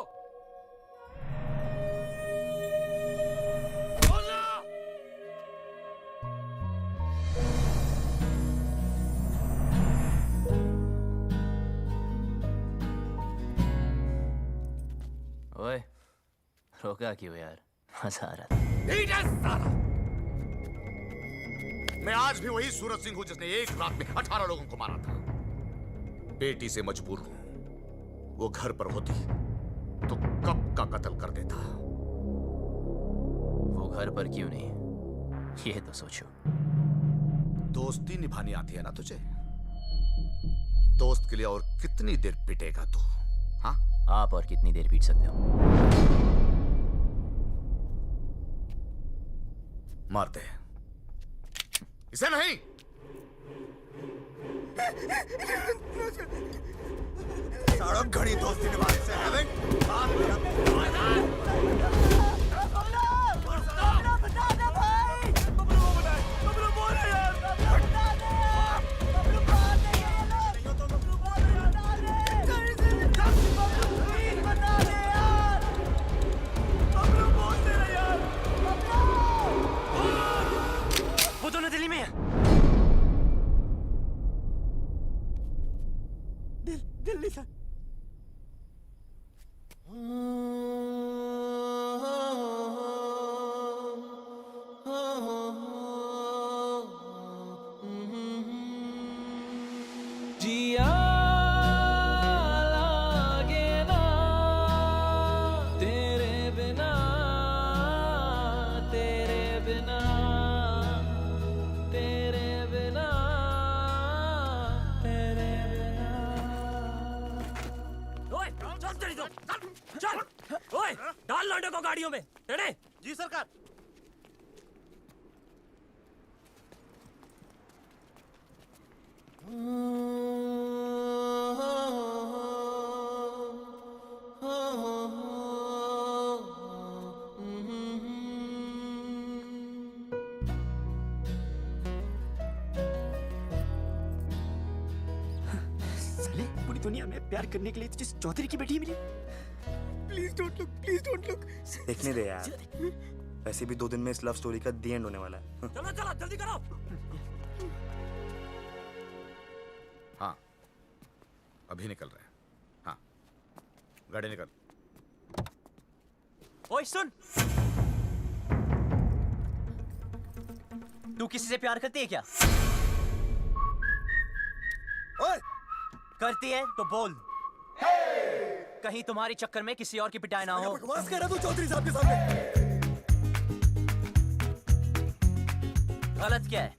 ओए रोका क्यों यार, मजा आ रहा था। मैं आज भी वही सूरज सिंह हूं जिसने एक रात में 18 लोगों को मारा था। बेटी से मजबूर हूं, वो घर पर होती तो कब का कत्ल कर देता। वो घर पर क्यों नहीं, ये तो सोचो। दोस्ती निभानी आती है ना तुझे? दोस्त के लिए और कितनी देर पिटेगा तू? हाँ, आप और कितनी देर पीट सकते हो? मार दे इसे। नहीं, सड़क घड़ी दोस्ती निभाने से है वो दोनों दिल्ली में है। दिल्ली से। जिया लागे ना तेरे बिना, तेरे बिना, तेरे बिना, तेरे बिना। ओए चल तेरी तो चल। ओए डाल लौंडे को गाड़ियों में। टेढ़े। जी सरकार। साले पूरी दुनिया में प्यार करने के लिए तुझे चौधरी की बेटी मिली। Please don't look, please don't look. देखने दे यार, वैसे भी 2 दिन में इस लव स्टोरी का दी एंड होने वाला है। चलो चलो जल्दी करो। हाँ, अभी निकल रहे हैं। हाँ, गाड़ी निकल। ओए सुन, तू किसी से प्यार करती है क्या? ओए, करती है तो बोल। कहीं तुम्हारे चक्कर में किसी और की पिटाई ना हो। बकवास कर रहा तू चौधरी साहब के सामने। गलत क्या है?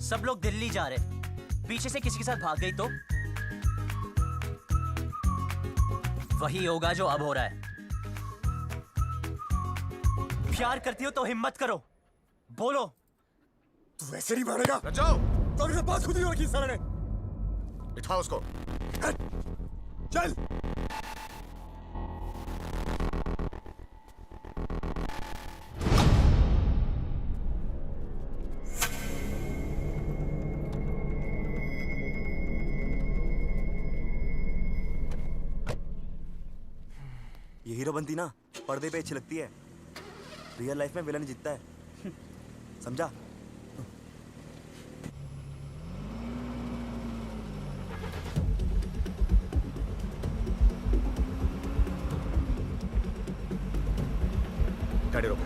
सब लोग दिल्ली जा रहे, पीछे से किसी के साथ भाग गई तो वही होगा जो अब हो रहा है। प्यार करती हो तो हिम्मत करो, बोलो। तू ऐसे नहीं मारेगा। जाओ। तो मेरे पास खुद ही रखी सारे ने। बिठाओ उसको। चल। ये हीरो बनती ना पर्दे पे अच्छी लगती है, रियल लाइफ में विलन जीतता है, समझा? गाड़ी रोको।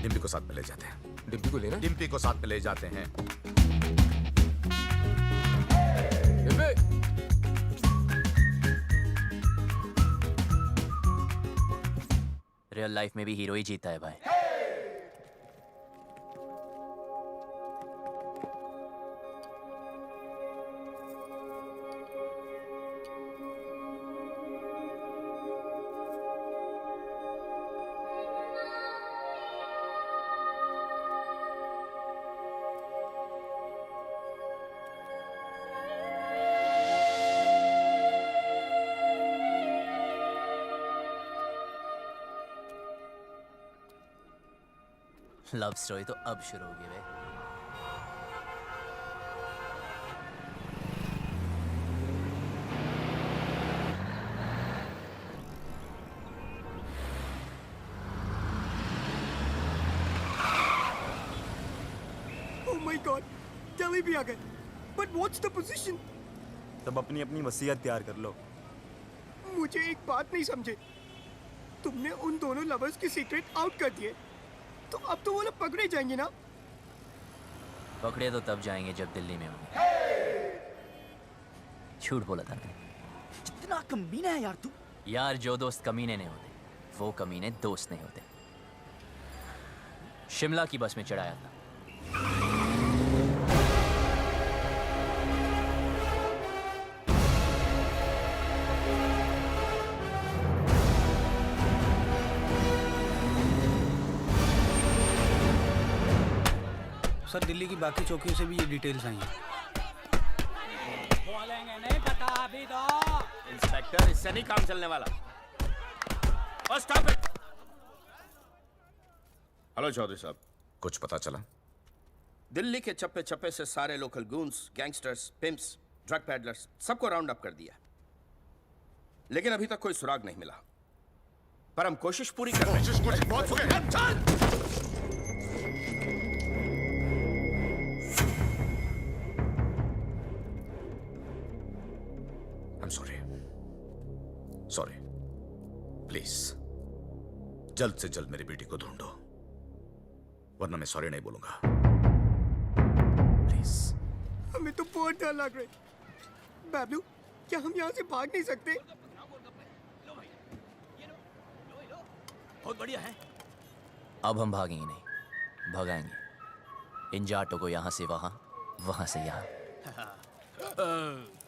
डिम्पी को साथ में ले जाते हैं। डिम्पी को लेना? डिम्पी को साथ में ले जाते हैं। रियल लाइफ में भी हीरो ही जीता है भाई। लव स्टोरी तो अब शुरू होगी बे। Oh my God, दिल्ली भी आ गए। But what's the position? तब अपनी अपनी वसीयत तैयार कर लो। मुझे एक बात नहीं समझे। तुमने उन दोनों लवर्स की सीक्रेट आउट कर दिए, तो अब तो वो लोग पकड़े जाएंगे ना? पकड़े तो तब जाएंगे जब दिल्ली में होंगे। झूठ बोला था मैंने। कितना कमीना है यार तू। यार जो दोस्त कमीने नहीं होते, वो कमीने दोस्त नहीं होते। शिमला की बस में चढ़ाया था। सर दिल्ली की बाकी चौकियों से भी ये डिटेल्स आई हैं। बोलेंगे नहीं पता अभी तो। इंस्पेक्टर इससे नहीं काम चलने वाला। और स्टॉप इट। हेलो चौधरी साहब, कुछ पता चला? दिल्ली के चप्पे चप्पे से सारे local goons, gangsters, pimps, drug peddlers सबको राउंड अप कर दिया, लेकिन अभी तक कोई सुराग नहीं मिला। पर हम कोशिश पूरी कर रहे हैं। I'm sorry, प्लीज जल्द से जल्द मेरी बेटी को ढूंढो, वरना मैं सॉरी नहीं बोलूंगा। प्लीज। हमें तो बहुत डर लग रहा है। बाबलू, क्या हम यहाँ से भाग नहीं सकते? बहुत बढ़िया है। अब हम भागेंगे नहीं, भगाएंगे इन जाटों को यहाँ से वहाँ, वहाँ से यहाँ।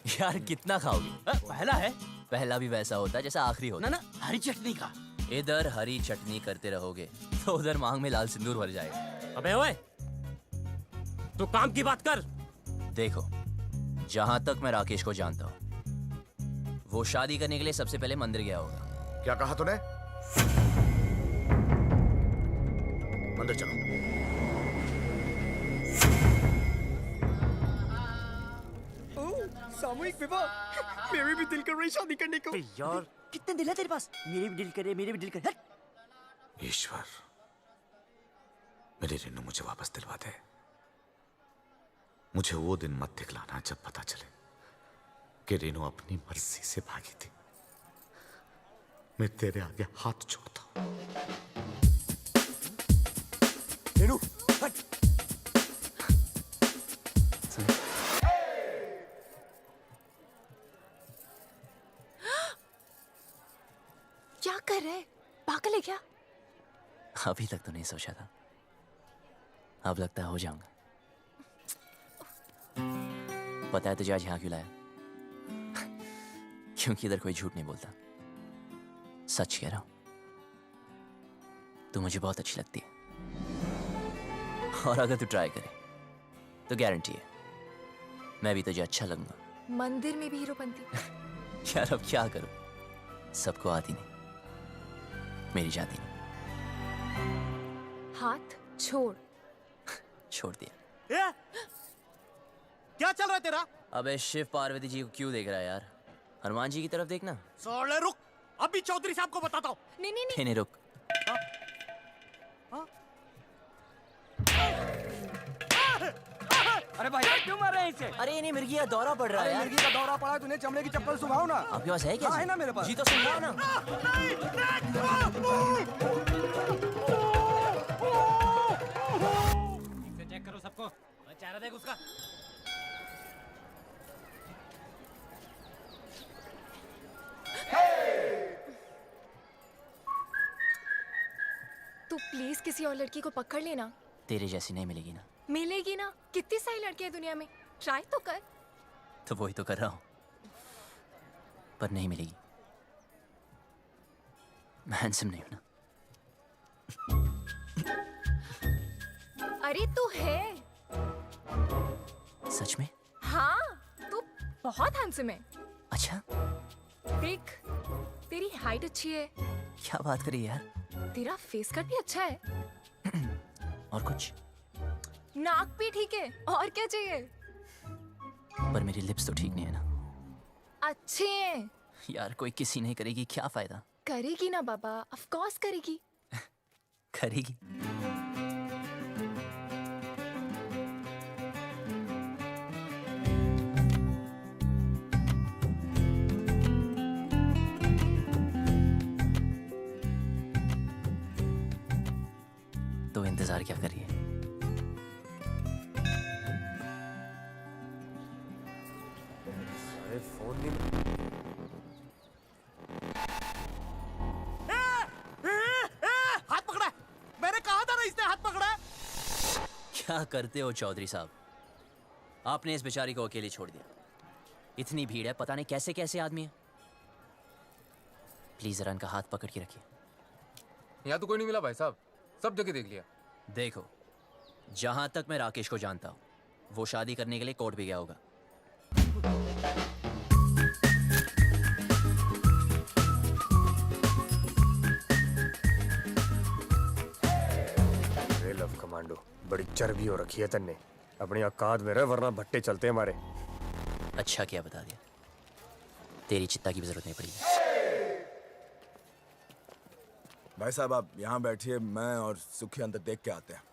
यार कितना खाओगे? पहला है। पहला भी वैसा होता जैसा आखिरी होता। ना हरी चटनी का। इधर हरी चटनी करते रहोगे तो उधर मांग में लाल सिंदूर भर जाएगा। अबे ओए, तू काम की बात कर। देखो, जहां तक मैं राकेश को जानता हूँ, वो शादी करने के लिए सबसे पहले मंदिर गया होगा। क्या कहा तूने? मंदिर चलो। सामूहिक विवाह। मेरे भी दिल कर रही शादी करने को। यार कितने दिल है तेरे पास? मेरे भी दिल करे, मेरे भी दिल करे। ईश्वर, मेरी रेनू मुझे वापस दिलवा दे। मुझे वो दिन मत दिखलाना जब पता चले कि रेनू अपनी मर्जी से भागी थी। मैं तेरे आगे हाथ जोड़ता हूं। रेनू, हट। क्या कर रहे? पागल है क्या? अभी तक तो नहीं सोचा था, अब लगता है हो जाऊंगा। पता है तुझे आज यहाँ क्यों लाया? क्योंकि इधर कोई झूठ नहीं बोलता, सच कह रहा हूं। तू मुझे बहुत अच्छी लगती है, और अगर तू ट्राई करे तो गारंटी है मैं भी तुझे अच्छा लगूंगा। मंदिर में भी हीरोपंती। यार अब क्या करूं, सबको आती नहीं, मेरी जाती नहीं। हाथ छोड़। छोड़ दिया। क्या चल रहा है तेरा? अबे शिव पार्वती जी को क्यों देख रहा है यार? हनुमान जी की तरफ देखना। सोले रुक, अभी चौधरी साहब को बताता हूँ। नहीं नहीं नहीं रुक। अरे भाई क्यों मार रहे हैं इसे? अरे नहीं, मिर्गी का दौरा पड़ रहा है यार। मिर्गी का दौरा पड़ा है, तूने चमड़े की चप्पल सुखाओ ना। आपके पास है क्या? हाँ, है ना मेरे पास। जी तो सुनवाओ ना। चेक करो सबको, चेहरा देख उसका। तू प्लीज किसी और लड़की को पकड़ लेना। तेरे जैसी नहीं मिलेगी ना। मिलेगी ना, कितनी सारी लड़कियां दुनिया में, ट्राई तो कर। तो वही तो कर रहा हूँ, पर नहीं मिलेगी। मैं हैंडसम नहीं हूं ना। अरे तू है। सच में? हाँ, तू बहुत हैंडसम है। अच्छा? देख, तेरी हाइट अच्छी है। क्या बात करी यार? तेरा फेस कट भी अच्छा है। और कुछ? नाक भी ठीक है, और क्या चाहिए? पर मेरी लिप्स तो ठीक नहीं है ना। अच्छे हैं। यार कोई किसी नहीं करेगी, क्या फायदा? करेगी ना बाबा, ऑफ कोर्स करेगी। करेगी। अरे फोन नहीं। हाथ पकड़ा है। मैंने कहा था ना इसने हाथ पकड़ा है। क्या करते हो चौधरी साहब? आपने इस बेचारी को अकेले छोड़ दिया। इतनी भीड़ है, पता नहीं कैसे कैसे आदमी है। प्लीज जरा इनका हाथ पकड़ के रखिए। यहाँ तो कोई नहीं मिला भाई साहब, सब जगह देख लिया। देखो, जहां तक मैं राकेश को जानता हूं, वो शादी करने के लिए कोर्ट भी गया होगा। अरे लव कमांडो, बड़ी चर्बी हो रखी है तन्ने। अपनी औकात में रह, वरना भट्टे चलते हैं हमारे। अच्छा किया बता दिया, तेरी चित्ता की भी जरूरत नहीं पड़ेगी। भाई साहब आप यहाँ बैठिए, मैं और सुखी अंदर देख के आते हैं।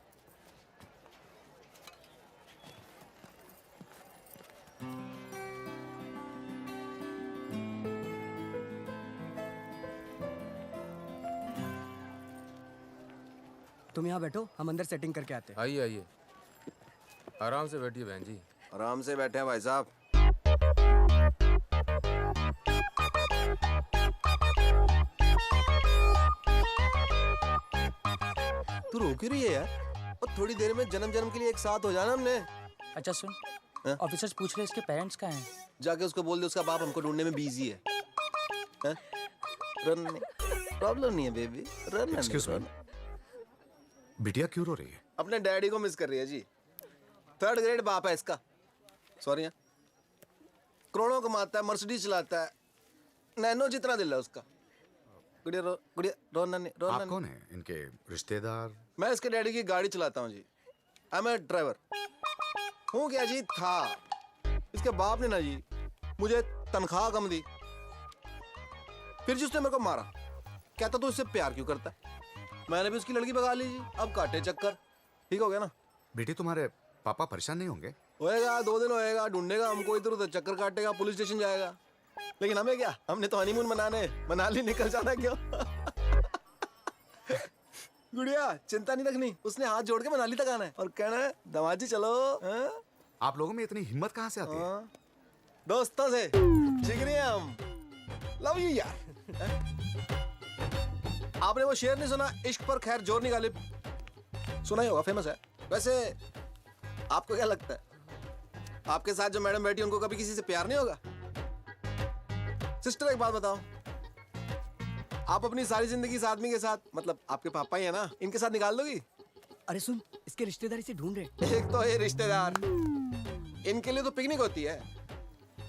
तुम यहाँ बैठो, हम अंदर सेटिंग करके आते हैं। आइए आइए, आराम से बैठिए बहन जी। आराम से बैठे हैं भाई साहब। तू रो क्यों रही है यार? और थोड़ी देर में जन्म जन्म के लिए एक साथ हो जाना हमने। अच्छा सुन, ऑफिसर्स पूछ रहे इसके पेरेंट्स कहाँ हैं? जाके उसको बोल दे उसका बाप हमको ढूंढने में बिजी है। रन प्रॉब्लम नहीं है बेबी, रन। एक्सक्यूज मी, बिटिया क्यों रो रही है? अपने डैडी को मिस कर रही है जी। 3rd ग्रेड बाप है इसका। सॉरी, करोड़ों कमाता है, मर्सिडीज चलाता है, नैनो जितना दिल है उसका। गुड़िया रो, गुड़िया रो नन्ही, रो आप नन्ही। कौन है? इनके रिश्तेदार? मैं इसके डैडी की गाड़ी चलाता हूँ जी। I M A driver. हूँ क्या जी? था। इसके बाप ने ना जी मुझे तनख्वाह कम दी, फिर जी उसने मेरे को मारा। कहता तू इससे प्यार क्यों करता है? मैंने भी उसकी लड़की भगा ली जी। अब काटे चक्कर। ठीक हो गया ना? बेटी तुम्हारे पापा परेशान नहीं होंगे? होएगा, 2 दिन होएगा, ढूंढेगा हमको इधर उधर, चक्कर काटेगा, पुलिस स्टेशन जाएगा। लेकिन हमें क्या, हमने तो हनीमून मनाने मनाली निकल जाना। क्यों? गुड़िया चिंता नहीं रखनी, उसने हाथ जोड़ के मनाली तक आना है और कहना है दमाजी चलो। आप लोगों में इतनी हिम्मत कहाँ से आती है? दोस्तों से जिगरी हैं हम। लव यू यार। आपने वो शेर नहीं सुना, इश्क पर खैर जोर नहीं गालिब? सुना ही होगा, फेमस है। वैसे आपको क्या लगता है, आपके साथ जो मैडम बैठी उनको कभी किसी से प्यार नहीं होगा? सिस्टर एक बात बताओ, आप अपनी सारी जिंदगी इस आदमी के साथ, मतलब आपके पापा ही है ना, इनके साथ निकाल दोगी? अरे सुन, इसके रिश्तेदार इसे ढूंढ रहे। एक तो ये रिश्तेदार, इनके लिए तो पिकनिक होती है।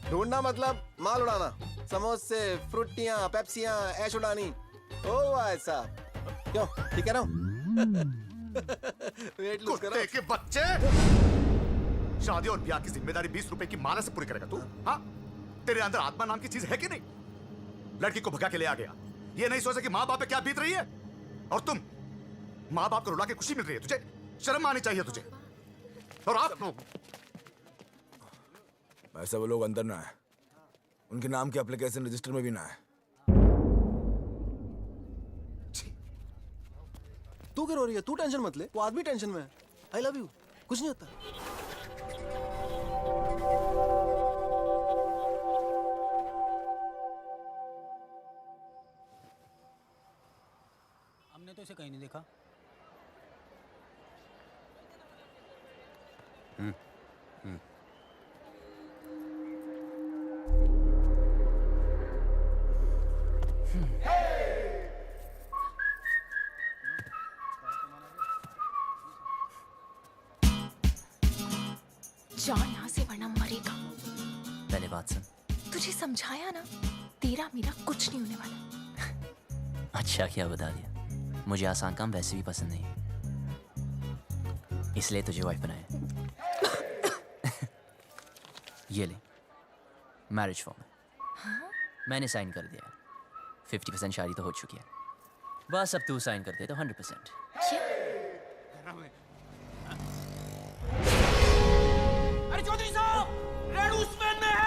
ढूंढना मतलब माल उड़ाना, समोसे, फ्रूटियां, पेप्सियां, ऐश उड़ानी। ओ भाई साहब, क्यों ठीक है ना? वेट लूज करो। कुत्ते के बच्चे! शादी और ब्याह की जिम्मेदारी 20 रुपए की माला से पूरी करेगा तू? हाँ? तेरे अंदर आत्मा नाम की चीज है कि नहीं? लड़की को भगा के ले आ गया, ये नहीं सोचा कि माँ बाप पे क्या बीत रही है? और तुम माँ बाप को रुला के खुशी मिल रही है तुझे? शर्म आनी चाहिए तुझे। और आप लोग ऐसा वो लोग अंदर ना है, उनके नाम के एप्लीकेशन रजिस्टर में भी ना है। तू क्यों रो रही है? तू टेंशन मत ले, वो आदमी टेंशन में है। आई लव यू, कुछ नहीं होता। हमने तो इसे कहीं नहीं देखा। जा यहाँ से वरना मरेगा। पहले बात सुन। तुझे समझाया ना, तेरा मेरा कुछ नहीं होने वाला। अच्छा किया बता दिया, मुझे आसान काम वैसे भी पसंद नहीं, इसलिए तुझे वाइफ बनाया। ये ले मैरिज फॉर्म है। हाँ? मैंने साइन कर दिया। 50% शादी तो हो चुकी है, बस अब तू साइन कर दे तो 100%। अरे चौधरी साहब, रेड उसमें है।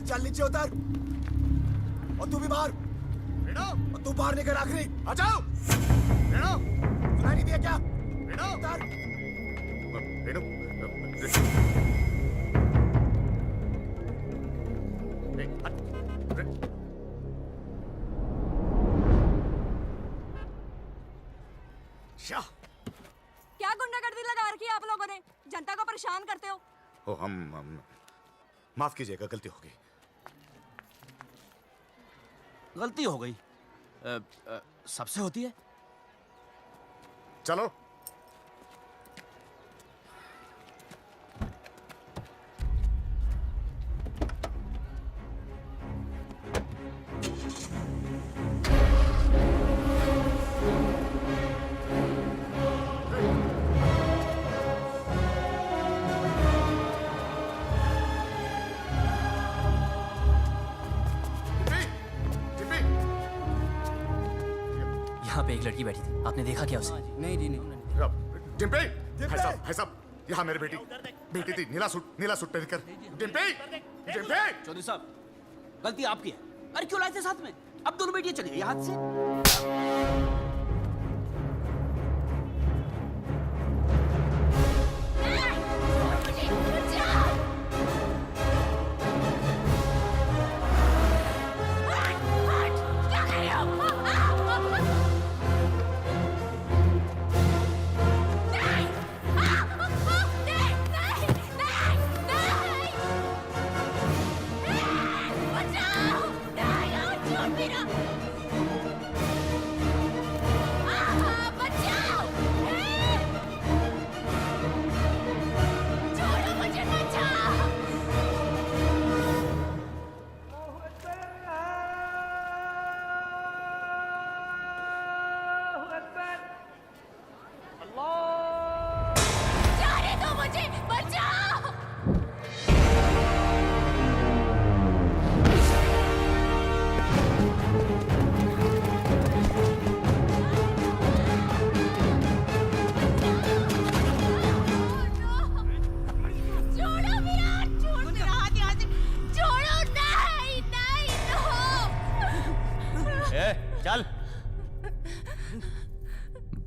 चल नीचे उतर। और तू भी बाहर। और तू बाहर निकल आखिरी। आ जाओ। सुनाई नहीं दिया क्या? उतर। क्या गुंडागर्दी लगा रखी है आप लोगों ने? जनता को परेशान करते हो। ओ हम माफ कीजिएगा, गलती हो गई। गलती हो गई? सबसे होती है। चलो। यहाँ पे एक लड़की बैठी थी, आपने देखा क्या उसे? नहीं जी नहीं। डिम्पी, भाई साहब, यहाँ मेरी बेटी थी, नीला सूट पहनकर। डिम्पी, डिम्पी। चौधरी साहब, गलती आपकी है। अरे क्यों लाए थे साथ में? अब दोनों बेटियां चली गई हाथ से। चल।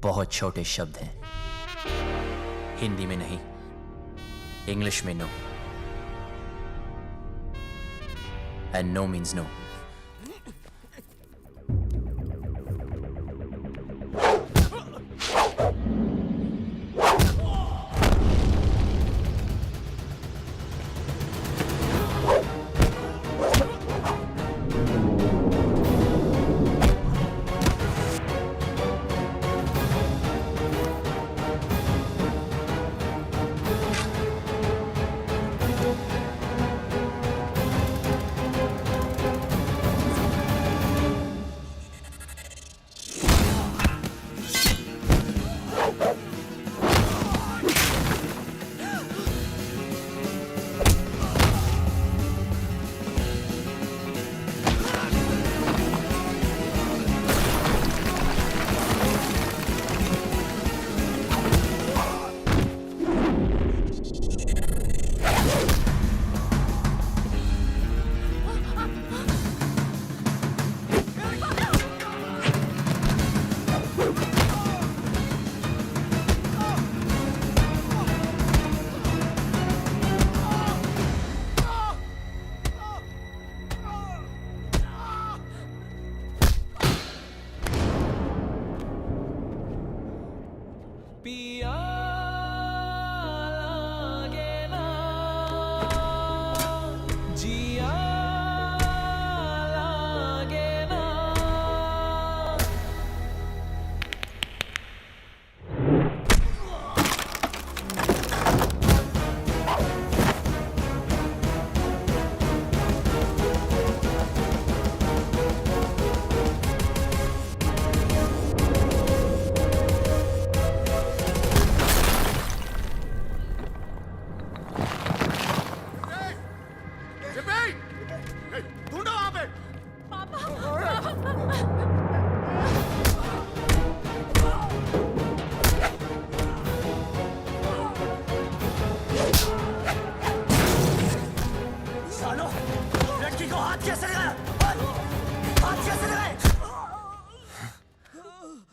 बहुत छोटे शब्द हैं, हिंदी में नहीं, इंग्लिश में no, and no means no.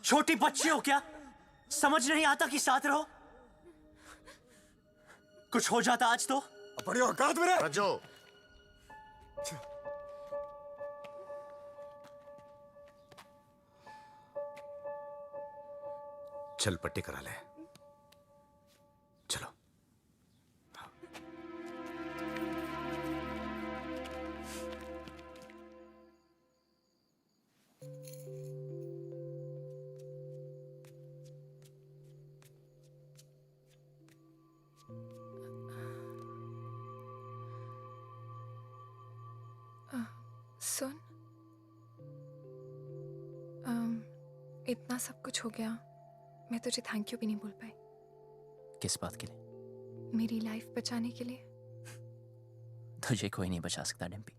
छोटी बच्ची हो क्या? समझ नहीं आता कि साथ रहो? कुछ हो जाता आज तो बड़ी औकात में रह। रजो, चल पट्टी करा ले। चलो। सुन, इतना सब कुछ हो गया, मैं तुझे थैंक यू भी नहीं बोल पाई। किस बात के लिए? मेरी लाइफ बचाने के लिए। तुझे कोई नहीं बचा सकता डिम्पी।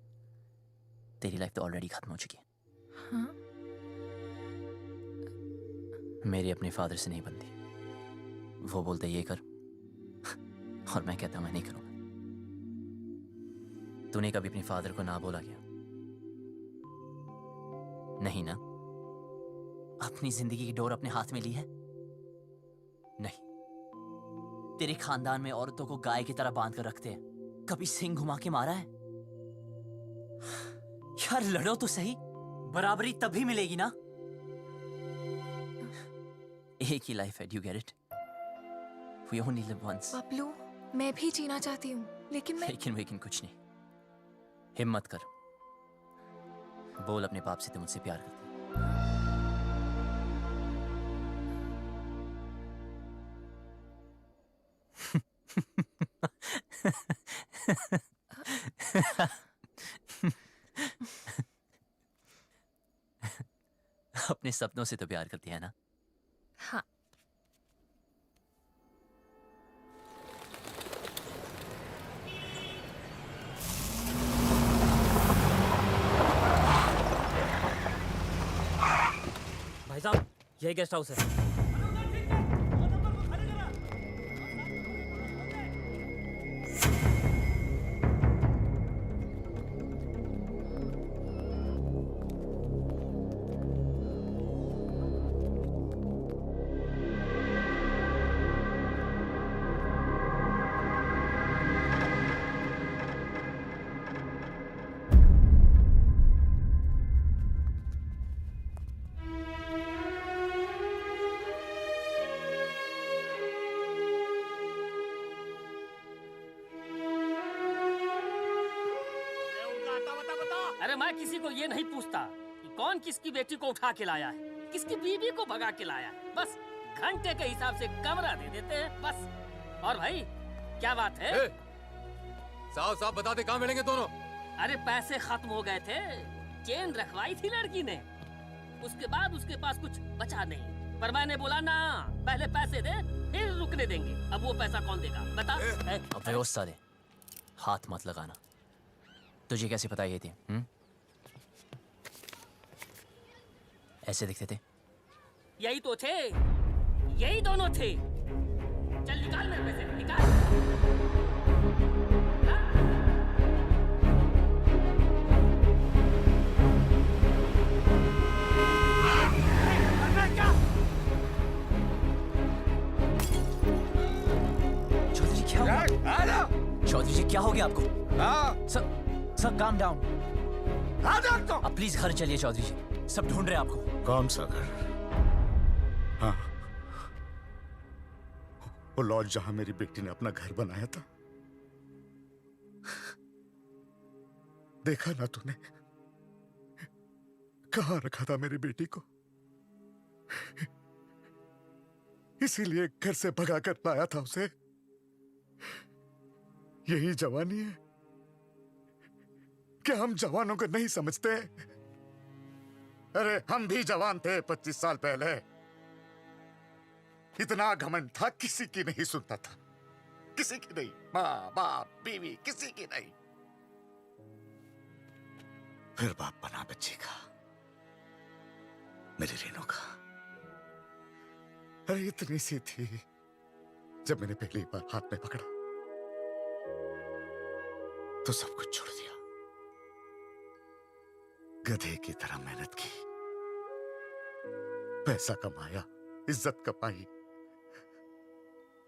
तेरी लाइफ तो ऑलरेडी खत्म हो चुकी है। हाँ? मेरी अपने फादर से नहीं बनती। वो बोलते ये कर और मैं कहता मैं नहीं करूंगा। तूने कभी अपने फादर को ना बोला क्या? नहीं ना? अपनी जिंदगी की डोर अपने हाथ में ली है? नहीं। तेरे खानदान में औरतों को गाय की तरह बांध कर रखते हैं। कभी सिंह घुमा के मारा है? यार लड़ो तो सही, बराबरी तभी मिलेगी ना। एक ही लाइफ है, do you get it? We only live once. Bablu, मैं भी जीना चाहती हूँ, लेकिन लेकिन कुछ नहीं। हिम्मत कर, बोल अपने बाप से तुम मुझसे प्यार करती है। अपने सपनों से तो प्यार करती है ना? हाँ। भाई साहब, यही गेस्ट हाउस है। अरे मैं किसी को ये नहीं पूछता कि कौन किसकी बेटी को उठा के लाया है, किसकी बीवी को भगा के लाया है। बस घंटे के हिसाब से कमरा दे देते हैं बस। और भाई क्या बात है? साफ साफ बता दे, कहाँ मिलेंगे दोनों? अरे पैसे खत्म हो गए थे, चेन रखवाई थी लड़की ने, उसके बाद उसके पास कुछ बचा नहीं। पर मैंने बोला ना, पहले पैसे दे फिर रुकने देंगे। अब वो पैसा कौन देगा बता? अब व्यवस्था दे, हाथ मत लगाना। तुझे कैसे पता ये थी? ऐसे दिखते थे? यही तो थे, यही दोनों थे। चल निकाल मेरे पैसे, निकाल। चौधरी क्या हुआ? चौधरी जी क्या हो गया आपको? Sir calm down. अब प्लीज घर चलिए चौधरी जी, सब ढूंढ रहे हैं आपको। कौन सा घर? हाँ, वो लॉज जहां मेरी बेटी ने अपना घर बनाया था। देखा ना तूने कहां रखा था मेरी बेटी को? इसीलिए घर से भगा कर लाया था उसे। यही जवानी है? क्या हम जवानों को नहीं समझते? अरे हम भी जवान थे 25 साल पहले। इतना घमंड था, किसी की नहीं सुनता था, किसी की नहीं। माँ बाप बीवी किसी की नहीं। फिर बाप बना बच्ची का, मेरी रेनू का। अरे इतनी सी थी जब मैंने पहली बार हाथ में पकड़ा तो सब कुछ छोड़ दिया। गधे की तरह मेहनत की, पैसा कमाया, इज्जत कमाई,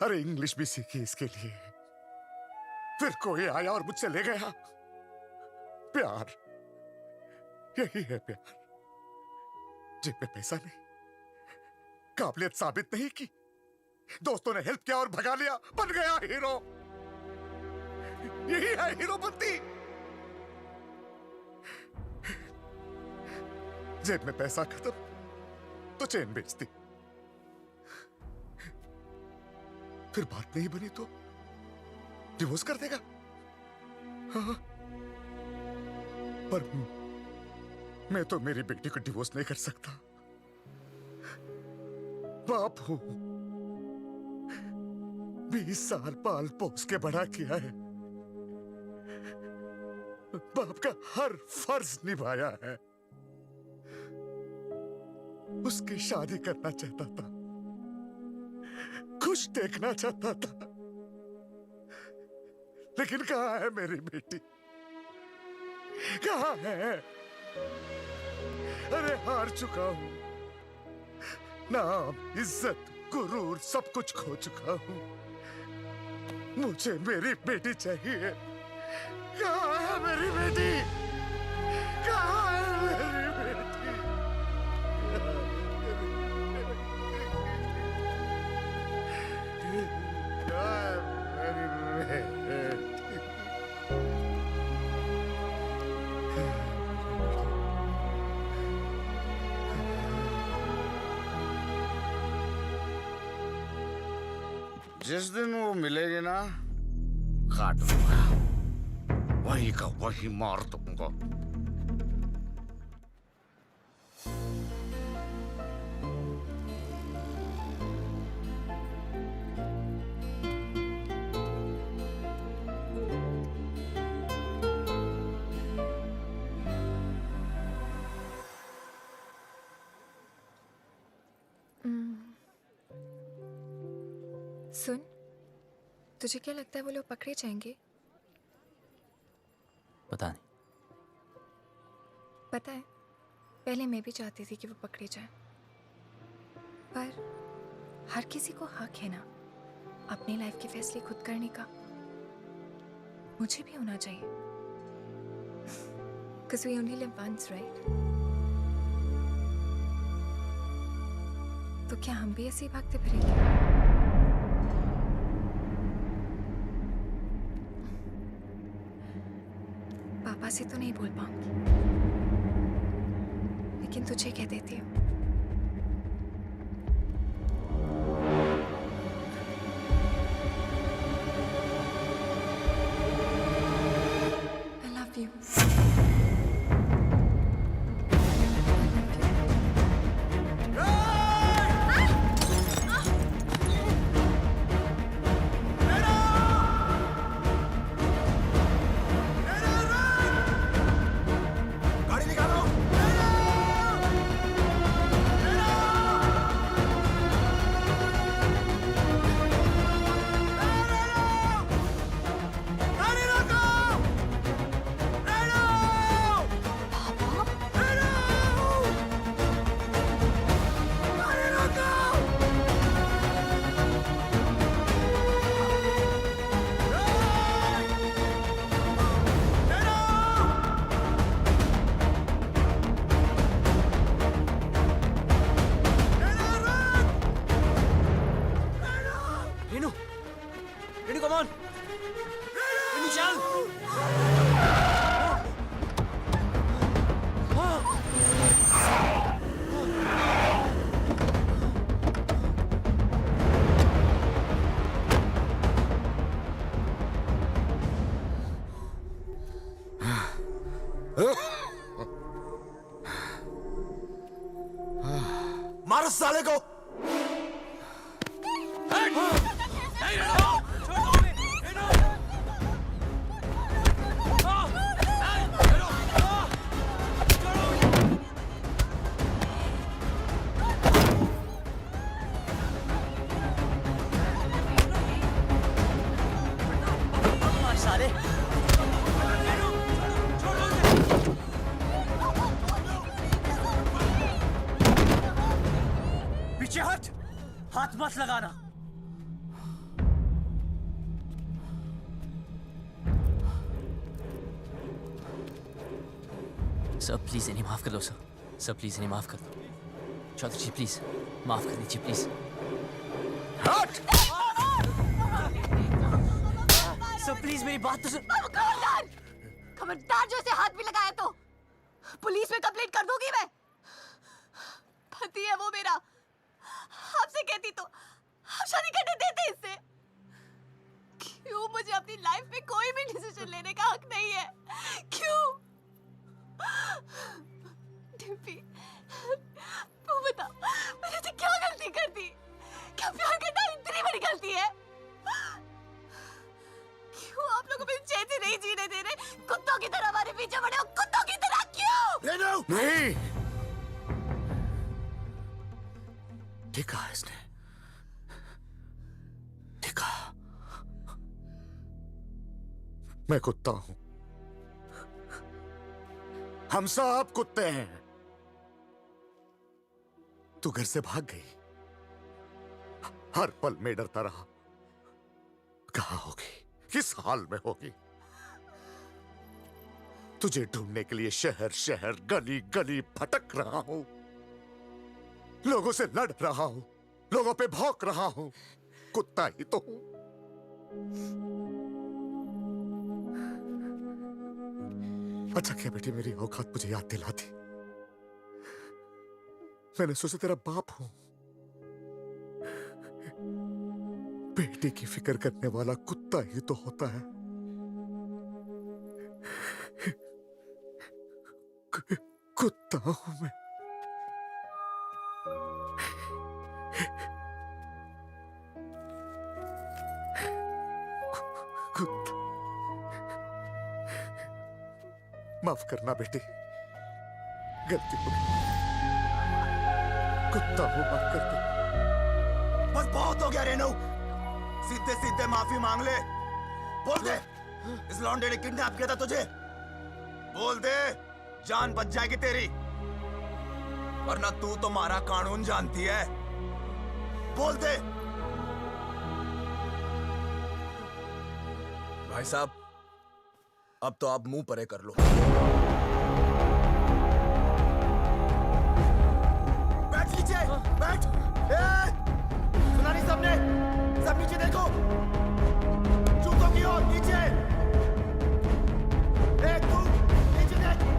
अरे इंग्लिश भी सीखी इसके लिए। फिर कोई आया और मुझसे ले गया। प्यार, यही है प्यार। जेब में पैसा नहीं, काबिलियत साबित नहीं की, दोस्तों ने हेल्प किया और भगा लिया, बन गया हीरो। यही है हीरोपंती। जेब में पैसा खत्म तो चेन बेचती, फिर बात नहीं बनी तो डिवोर्स कर देगा। हाँ, पर मैं तो मेरी बेटी को डिवोर्स नहीं कर सकता। बाप हूं, 20 साल पाल पोस के बड़ा किया है, बाप का हर फर्ज निभाया है। उसकी शादी करना चाहता था, खुश देखना चाहता था, लेकिन कहां है मेरी बेटी, कहां है? अरे हार चुका हूं, नाम, इज्जत, गुरूर सब कुछ खो चुका हूं। मुझे मेरी बेटी चाहिए। कहां है मेरी बेटी? कहां है मेरी बेटी? जिस दिन वो मिलेगी ना, काट दूंगा, वही का वही मार दूंगा। सुन, तुझे क्या लगता है वो लोग पकड़े जाएंगे? पता नहीं। पता है, पहले मैं भी चाहती थी कि वो पकड़े जाएं, पर हर किसी को हक है ना अपनी लाइफ के फैसले खुद करने का। मुझे भी होना चाहिए, 'cause we only live once, right? तो क्या हम भी ऐसे ही भागते फिरेंगे? पापा से तो नहीं बोल पाऊंगी, लेकिन तुझे कह देती हूँ। I love you. गाड़ी निकालो। मारो साले को। हाथ मत लगाना। सर प्लीज इन्हें माफ कर दो सर। सर प्लीज इन्हें माफ कर दो। चौधरी जी प्लीज माफ कर दीजिए प्लीज। सर प्लीज मेरी बात तो सुन। खबरदार! खबरदार जो इसे हाथ भी लगाया तो पुलिस में कंप्लेंट कर दूंगी मैं। पति है वो मेरा। आपसे कहती तो आप शादी करने देते इससे। क्यों मुझे अपनी लाइफ में कोई भी डिसीजन लेने का हक नहीं है? क्यों? डिम्पी, तू बता मैंने तो क्या गलती कर दी? क्या प्यार करना इतनी बड़ी गलती है? क्यों आप लोग अपनी चैन से नहीं जीने दे रहे? कुत्तों की तरह हमारे पीछे पड़े हो, कुत्तों की तरह क्यों? नहीं, ठीक है इसने, ठीक है। मैं कुत्ता हूं, हम सब कुत्ते हैं। तू घर से भाग गई, हर पल में डरता रहा। कहां होगी, किस हाल में होगी? तुझे ढूंढने के लिए शहर शहर गली गली भटक रहा हूं, लोगों से लड़ रहा हूं, लोगों पे भौंक रहा हूं। कुत्ता ही तो हूं। अच्छा क्या बेटी मेरी औकात मुझे याद दिलाती। मैंने सोचा तेरा बाप हूं। बेटे की फिक्र करने वाला कुत्ता ही तो होता है। कुत्ता हूं मैं। कुत्ता। माफ करना बेटी, गलती हो गई। कुत्ता हूं, माफ कर दे। बस बहुत हो गया रेनू, सीधे सीधे माफी मांग ले। बोल दे इस लौंडे ने किडनैप किया था तुझे। बोल दे, जान बच जाएगी तेरी। वरना तू तो मारा कानून जानती है। बोल दे। भाई साहब, अब तो आप मुंह परे कर लो। बैठ नीचे, बैठ। सुना नहीं सबने? सब नीचे देखो, जूतों की ओर नीचे। तू नीचे देख।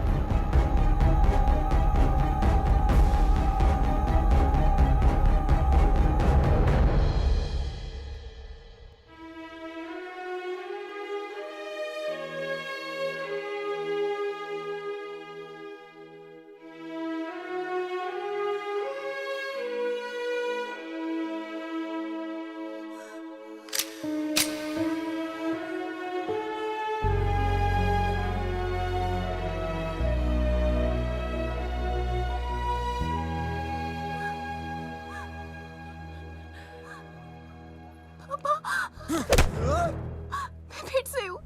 मैं फिर से हूँ।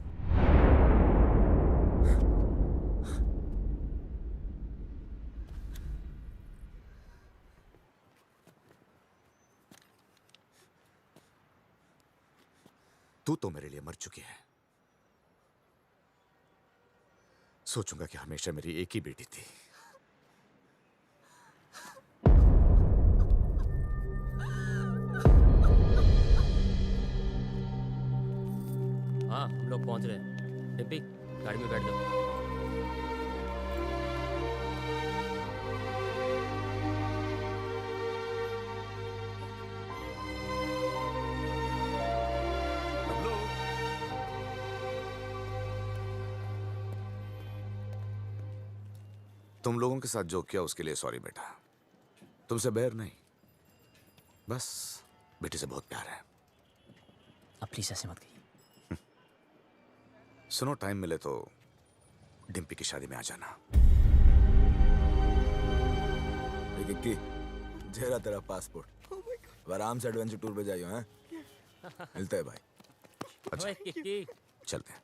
तू तो मेरे लिए मर चुकी है। सोचूंगा कि हमेशा मेरी एक ही बेटी थी। हाँ, हम लोग पहुंच रहे हैं। डिम्पी, गाड़ी में बैठ जाओ। तुम लोगों के साथ जो किया उसके लिए सॉरी बेटा। तुमसे बैर नहीं, बस बेटी से बहुत प्यार है। अब प्लीज ऐसे मत कहिए। सुनो, टाइम मिले तो डिम्पी की शादी में आ जाना। किक्की, जेरा तेरा पासपोर्ट। आराम से एडवेंचर टूर पे जाइयो हैं। मिलते हैं भाई। अच्छा, किक्की, चलते हैं।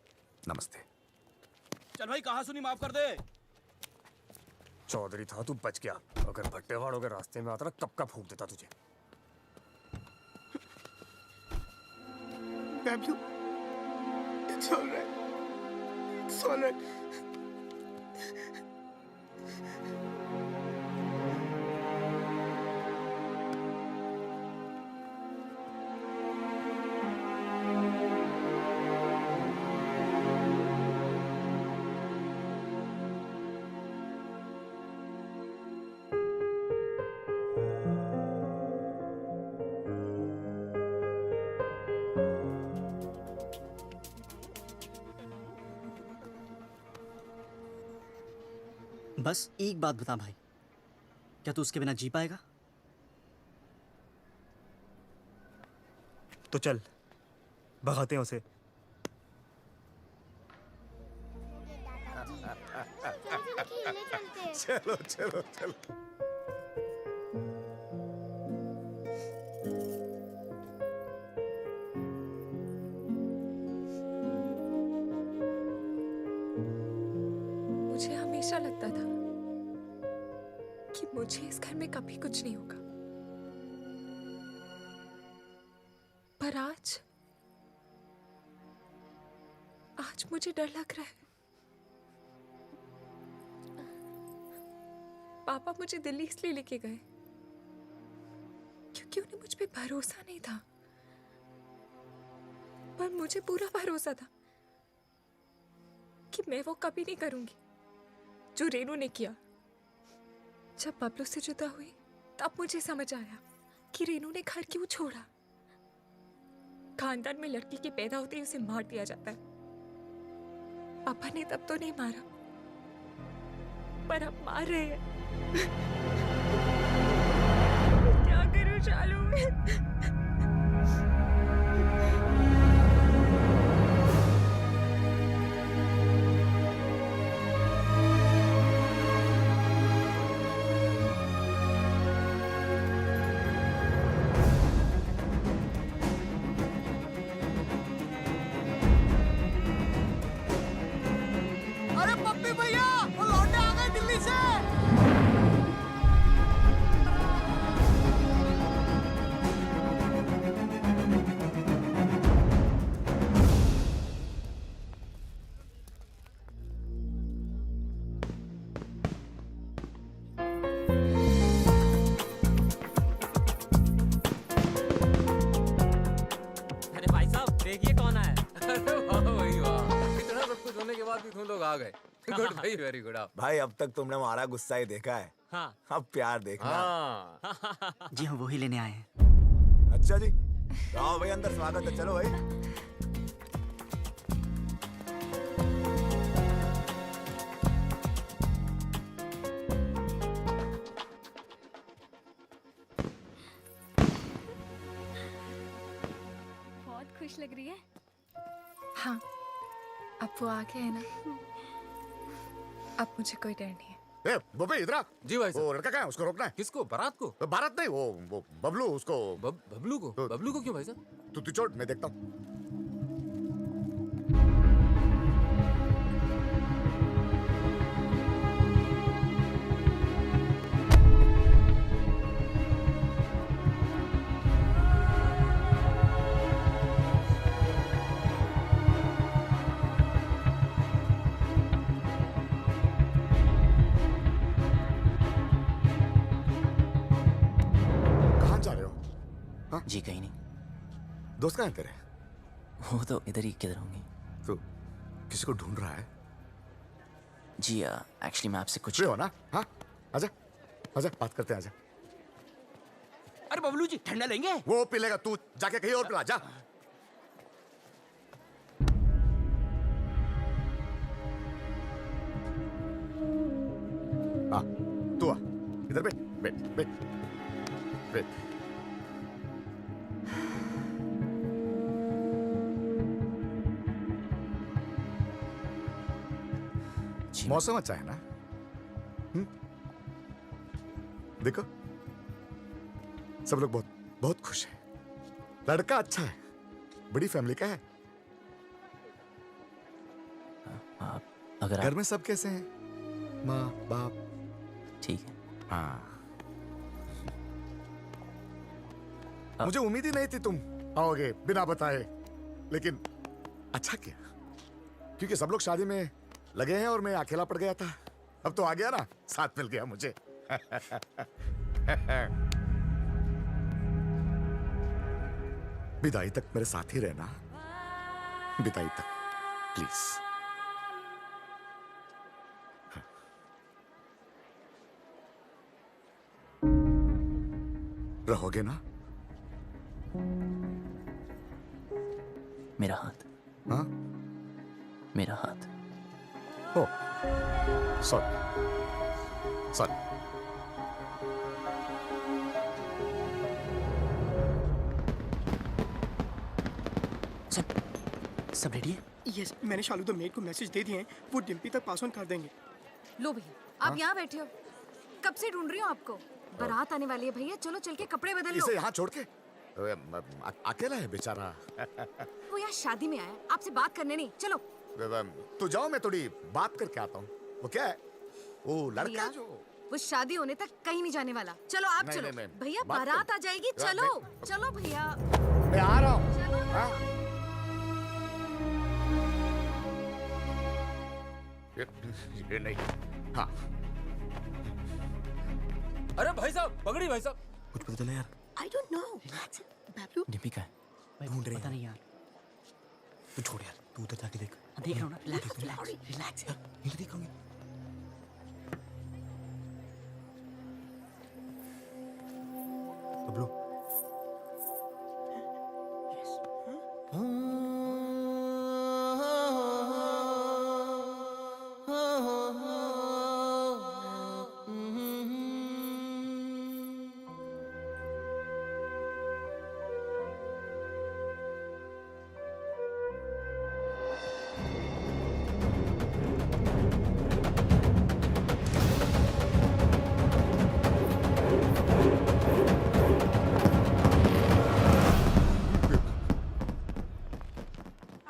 नमस्ते। चल भाई, कहा सुनी, माफ कर दे। चौधरी था, तू बच गया। अगर भट्टेवाड़ों के रास्ते में आता ना, कब का फूंक देता तुझे। Bablu, it's all right. It's all right. बस एक बात बता भाई, क्या तू उसके बिना जी पाएगा? तो चल भगाते हैं उसे। चलो चलो चलो। मुझे हमेशा लगता था कि मुझे इस घर में कभी कुछ नहीं होगा, पर आज मुझे डर लग रहा है। पापा मुझे दिल्ली इसलिए लेके गए क्योंकि उन्हें मुझ पे भरोसा नहीं था, पर मुझे पूरा भरोसा था कि मैं वो कभी नहीं करूंगी जो रेनू ने किया। जब बबलू से जुदा हुई तब मुझे समझ आया कि रेनू ने घर क्यों छोड़ा। खानदान में लड़की के पैदा होते ही उसे मार दिया जाता है। पापा ने तब तो नहीं मारा, पर अब मार रहे हैं। क्या करूं शालू? अरे पप्पी भैया, वो लौंडे आ गए दिल्ली से। अरे भाई साहब देखिए कौन आया। अरे वाह भाई वाह, इतना सब कुछ होने के बाद भी तुम लोग आ गए। गुड भाई, वेरी गुड। आप भाई अब तक तुमने हमारा गुस्सा ही देखा है। हाँ। अब प्यार देखना। हाँ। जी हाँ, वही लेने आए हैं। अच्छा जी, आओ भाई अंदर, स्वागत है। चलो भाई। बहुत खुश लग रही है। हाँ, अब वो आ गए है ना, अब मुझे कोई डर नहीं है। ए, बबे इधर आ। जी भाई साहब। वो लड़का कहाँ है? उसको रोकना है। किसको? बारात को? बारात नहीं, वो बबलू, उसको। बबलू को? बबलू को क्यों भाई साहब? तू छोड़, मैं देखता हूँ। जी कहीं नहीं। दोस्त कहाँ है तेरे? वो तो इधर ही किधर होंगे। तू किसी को ढूंढ रहा है? जी एक्चुअली मैं आपसे कुछ। फ्री हो ना? हाँ, आजा आजा, बात करते हैं, आजा। अरे बबलू जी ठंडा लेंगे? वो पी लेगा, तू जाके कहीं और पिला जा। हाँ, तू आ, इधर बैठ बैठ बैठ बैठ। मौसम अच्छा है ना? देखो सब लोग बहुत बहुत खुश हैं। लड़का अच्छा है, बड़ी फैमिली का है। अगर घर में सब कैसे हैं? माँ बाप? ठीक है। हाँ, मुझे उम्मीद ही नहीं थी तुम आओगे बिना बताए, लेकिन अच्छा किया, क्योंकि सब लोग शादी में लगे हैं और मैं अकेला पड़ गया था। अब तो आ गया ना, साथ मिल गया मुझे। विदाई तक मेरे साथ ही रहना, विदाई तक प्लीज। रहोगे ना? मेरा हाथ। हाँ? मेरा हाथ। ओ, सॉरी सॉरी। सब रेडी है? यस, मैंने शालू द मेड को मैसेज दे दिए हैं, वो डिम्पी तक पास ऑन कर देंगे। लो भैया, आप यहाँ बैठे हो, कब से ढूंढ रही हूँ आपको। बारात आने वाली है भैया, चलो चल के कपड़े बदल लो। इसे यहाँ छोड़ के अकेला है बेचारा। वो यहाँ शादी में आया, आपसे बात करने नहीं। चलो तू जाओ, मैं थोड़ी बात करके आता हूँ। वो क्या है? वो लड़का जो वो शादी होने तक कहीं नहीं जाने वाला। चलो आप नहीं, चलो नहीं, भैया, बात बारात कर- आ जाएगी। चलो चलो भैया, मैं आ रहा हूँ। हाँ? ये नहीं। हाँ, अरे भाई साहब, पकड़ी भाई साहब। कुछ पता चला यार? I don't know. Bablu Dimpy का है, ढूंढ रहे हैं। पता नहीं यार। तू छोड़ यार, तू उधर जाके देख। देख रहा हूँ ना, रिलैक्स रिलैक्स रिलैक्स यार, इधर देखूंगी। बबलू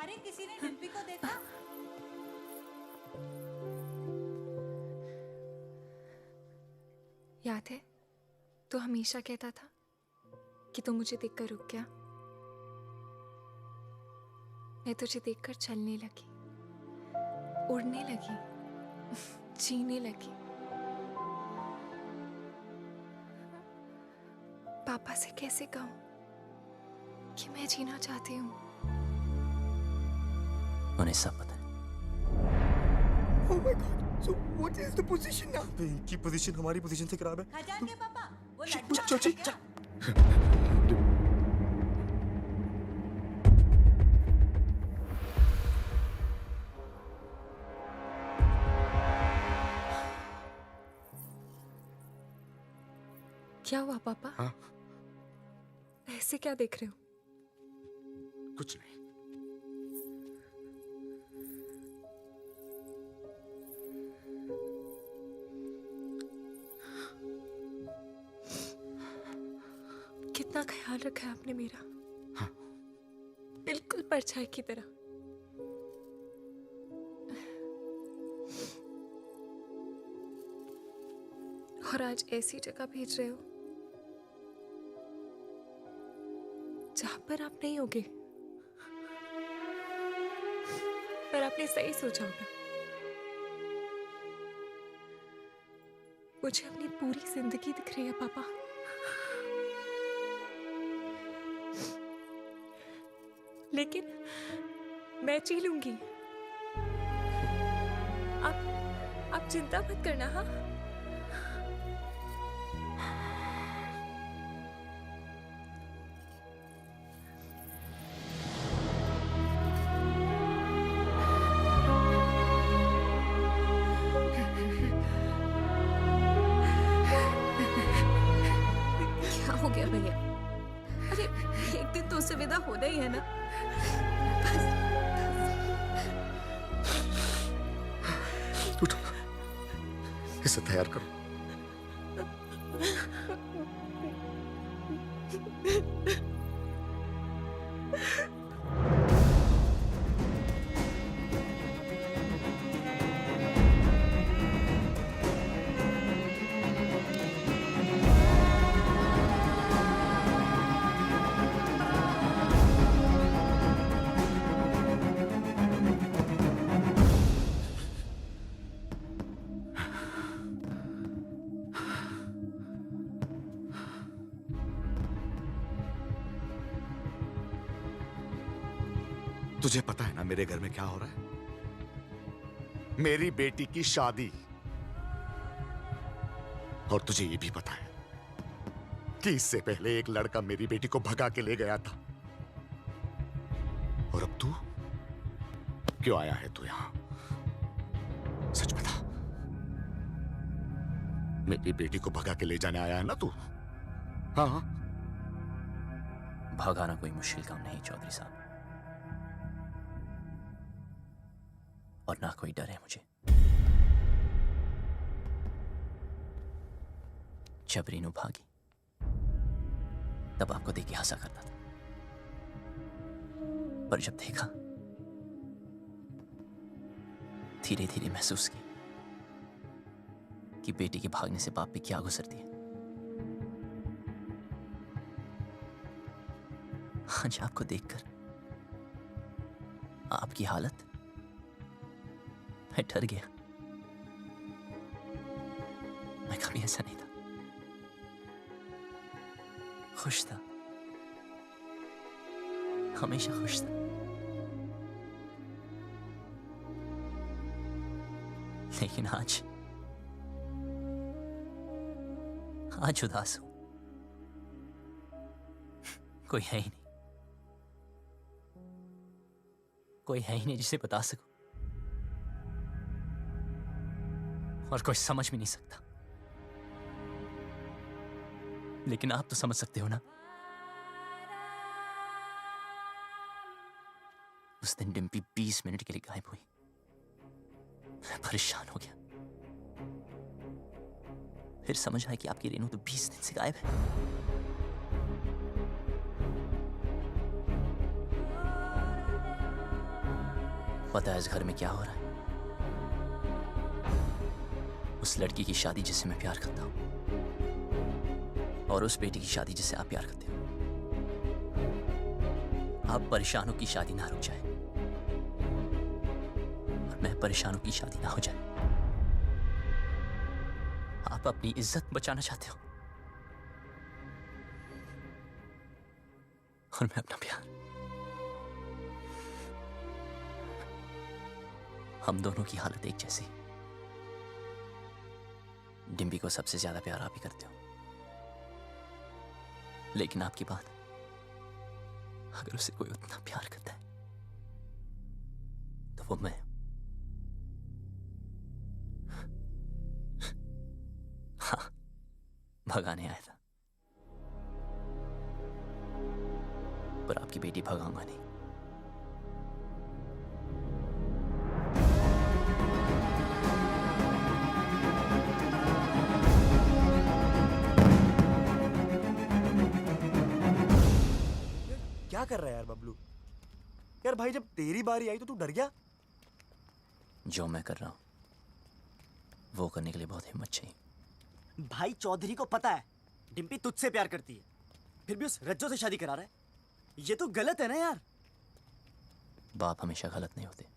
अरे किसी ने डिम्पी को देखा? याद है, तू हमेशा कहता था कि तू मुझे देखकर रुक गया। मैं तुझे देखकर चलने लगी, उड़ने लगी, जीने लगी। पापा से कैसे कहूं कि मैं जीना चाहती हूँ। उन्हें सब पता है। Oh my God. So what is the position now? इनकी पोजीशन हमारी पोजीशन से खराब है। खजान के पापा, वो चल चल चल। क्या हुआ पापा? हाँ? ऐसे क्या देख रहे हो? कुछ नहीं। कितना ख्याल रखा है आपने मेरा। हाँ। बिल्कुल परछाई की तरह। और आज ऐसी जगह भेज रहे हो जहां पर आप नहीं होगे। पर आपने सही सोचा होगा। मुझे अपनी पूरी जिंदगी दिख रही है पापा। लेकिन मैं जी लूंगी। आप चिंता मत करना। हाँ, क्या हो गया भैया? अरे एक दिन तो उससे विदा होना ही है ना। उठो, इसे तैयार करो। तुझे पता है ना मेरे घर में क्या हो रहा है? मेरी बेटी की शादी। और तुझे ये भी पता है कि इससे पहले एक लड़का मेरी बेटी को भगा के ले गया था। और अब तू क्यों आया है तू यहां? सच बता, मेरी बेटी को भगा के ले जाने आया है ना तू? हाँ। भगाना कोई मुश्किल काम नहीं चौधरी साहब, और ना कोई डर है मुझे। जब रीनू भागी तब आपको देख के हंसा करता था, पर जब देखा धीरे धीरे महसूस की कि बेटी के भागने से बाप पे क्या गुजरती है। आज आपको देखकर आपकी हालत, मैं डर गया। मैं कभी ऐसा नहीं था, खुश था, हमेशा खुश था। लेकिन आज उदास हूं। कोई है ही नहीं, कोई है ही नहीं जिसे बता सकूं, और कोई समझ भी नहीं सकता। लेकिन आप तो समझ सकते हो ना। उस दिन डिम्पी 20 मिनट के लिए गायब हुई। मैं परेशान हो गया। फिर समझ आया कि आपकी रेनू तो 20 दिन से गायब है। पता है इस घर में क्या हो रहा है? उस लड़की की शादी जिससे मैं प्यार करता हूं, और उस बेटी की शादी जिससे आप प्यार करते हो। आप परेशानों की शादी ना रुक जाए, और मैं परेशानों की शादी ना हो जाए। आप अपनी इज्जत बचाना चाहते हो, और मैं अपना प्यार। हम दोनों की हालत एक जैसी। डिम्पी को सबसे ज्यादा प्यार आप ही करते हो, लेकिन आपकी बात, अगर उसे कोई उतना प्यार करता है तो वो मैं। हाँ, भगाने आया था, पर आपकी बेटी भगाऊंगा नहीं। क्या कर रहा है यार बबलू? यार भाई, जब तेरी बारी आई तो तू डर गया? जो मैं कर रहा हूं वो करने के लिए बहुत हिम्मत चाहिए। भाई चौधरी को पता है डिम्पी तुझसे प्यार करती है, फिर भी उस रज्जो से शादी करा रहा है। ये तो गलत है ना यार। बाप हमेशा गलत नहीं होते।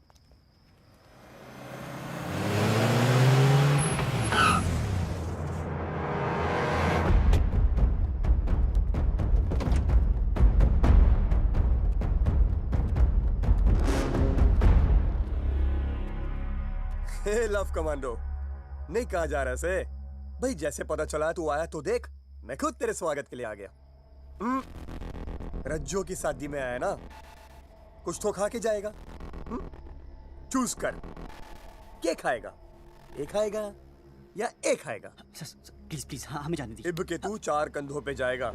लव कमांडो, नहीं कहा जा रहा से भाई। जैसे पता चला तू आया तो देख, मैं खुद तेरे स्वागत के लिए आ गया। रज्जो की शादी में आया ना, कुछ तो खा के जाएगा। चूज कर, क्या खाएगा? एक खाएगा या एक खाएगा? प्लीज प्लीज, हाँ हमें जाने दीजिए। इब के तू 4 कंधों पे जाएगा।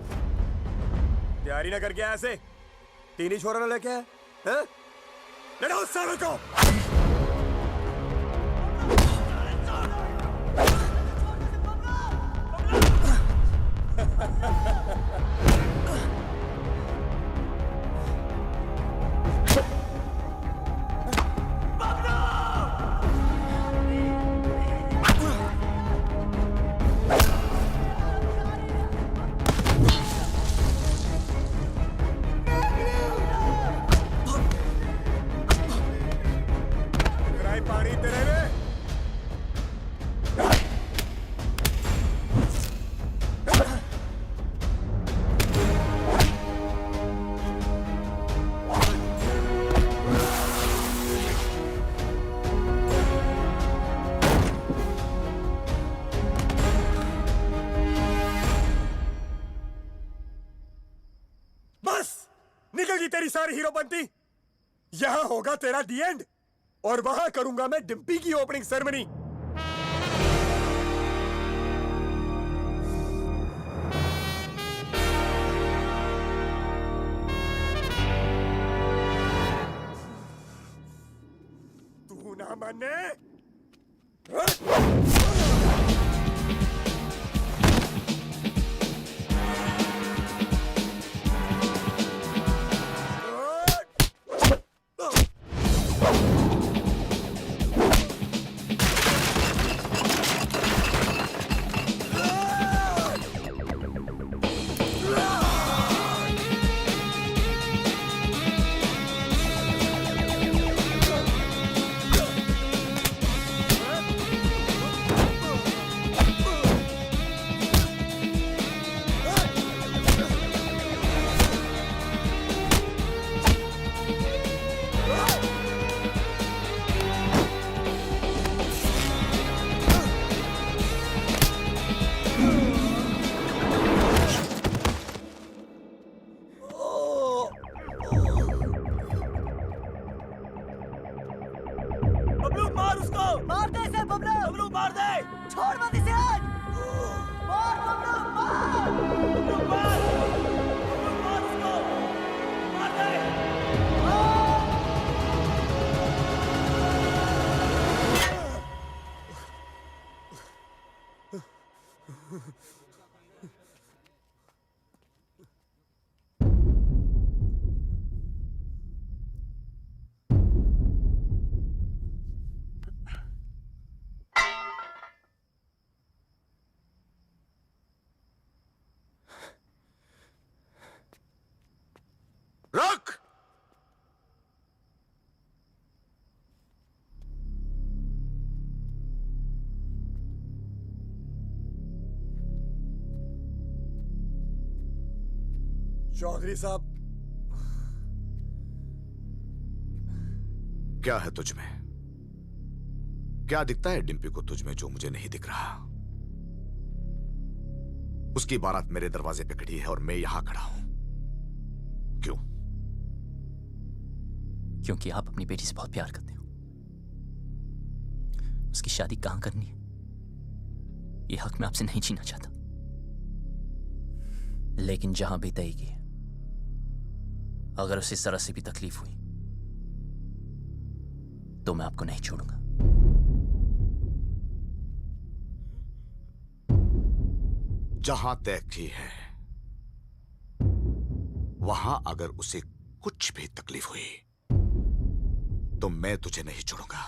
तैयारी ना करके आया से? 3 ही छोरा ना लेके आया? लड़ाओ उस सालों को। होगी तेरी सारी हीरोपंती, यहां होगा तेरा दी एंड, और वहां करूंगा मैं डिम्पी की ओपनिंग सेरेमनी। तू ना माने? बबलू मार उसको, मार दे इसे बबलू। बबलू मार दे, छोड़ मत इसे आज। मार बबलू, मार। बबलू मार, बबलू मार उसको, मार दे। रख। चौधरी साहब, क्या है तुझ में? क्या दिखता है डिम्पी को तुझ में जो मुझे नहीं दिख रहा? उसकी बारात मेरे दरवाजे पे खड़ी है और मैं यहां खड़ा हूं। क्यों? क्योंकि आप अपनी बेटी से बहुत प्यार करते हो। उसकी शादी कहां करनी है, ये हक मैं आपसे नहीं छीनना चाहता, लेकिन जहां भी तय की, अगर उसे जरा से भी तकलीफ हुई तो मैं आपको नहीं छोड़ूंगा। जहां तय की है वहां अगर उसे कुछ भी तकलीफ हुई तो मैं तुझे नहीं छोड़ूंगा।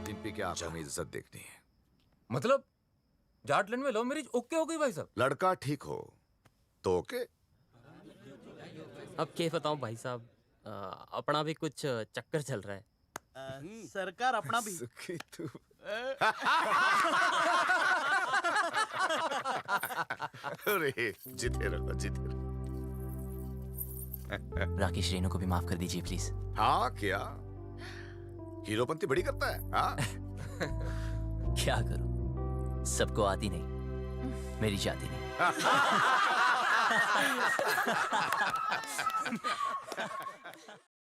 डिम्पी के आप हमें इज्जत देखनी है। मतलब जाटलैंड में लव मैरिज ओके हो गई भाई साहब? लड़का ठीक हो तो ओके। अब क्या बताऊं भाई साहब, अपना भी कुछ चक्कर चल रहा है। सरकार अपना भी। अरे जीते रहो, जीते रहो। राकेश, रेनू को भी माफ कर दीजिए प्लीज। हाँ क्या हीरोपंती बड़ी करता है? हाँ? क्या करूं, सबको आती नहीं, मेरी जाती नहीं।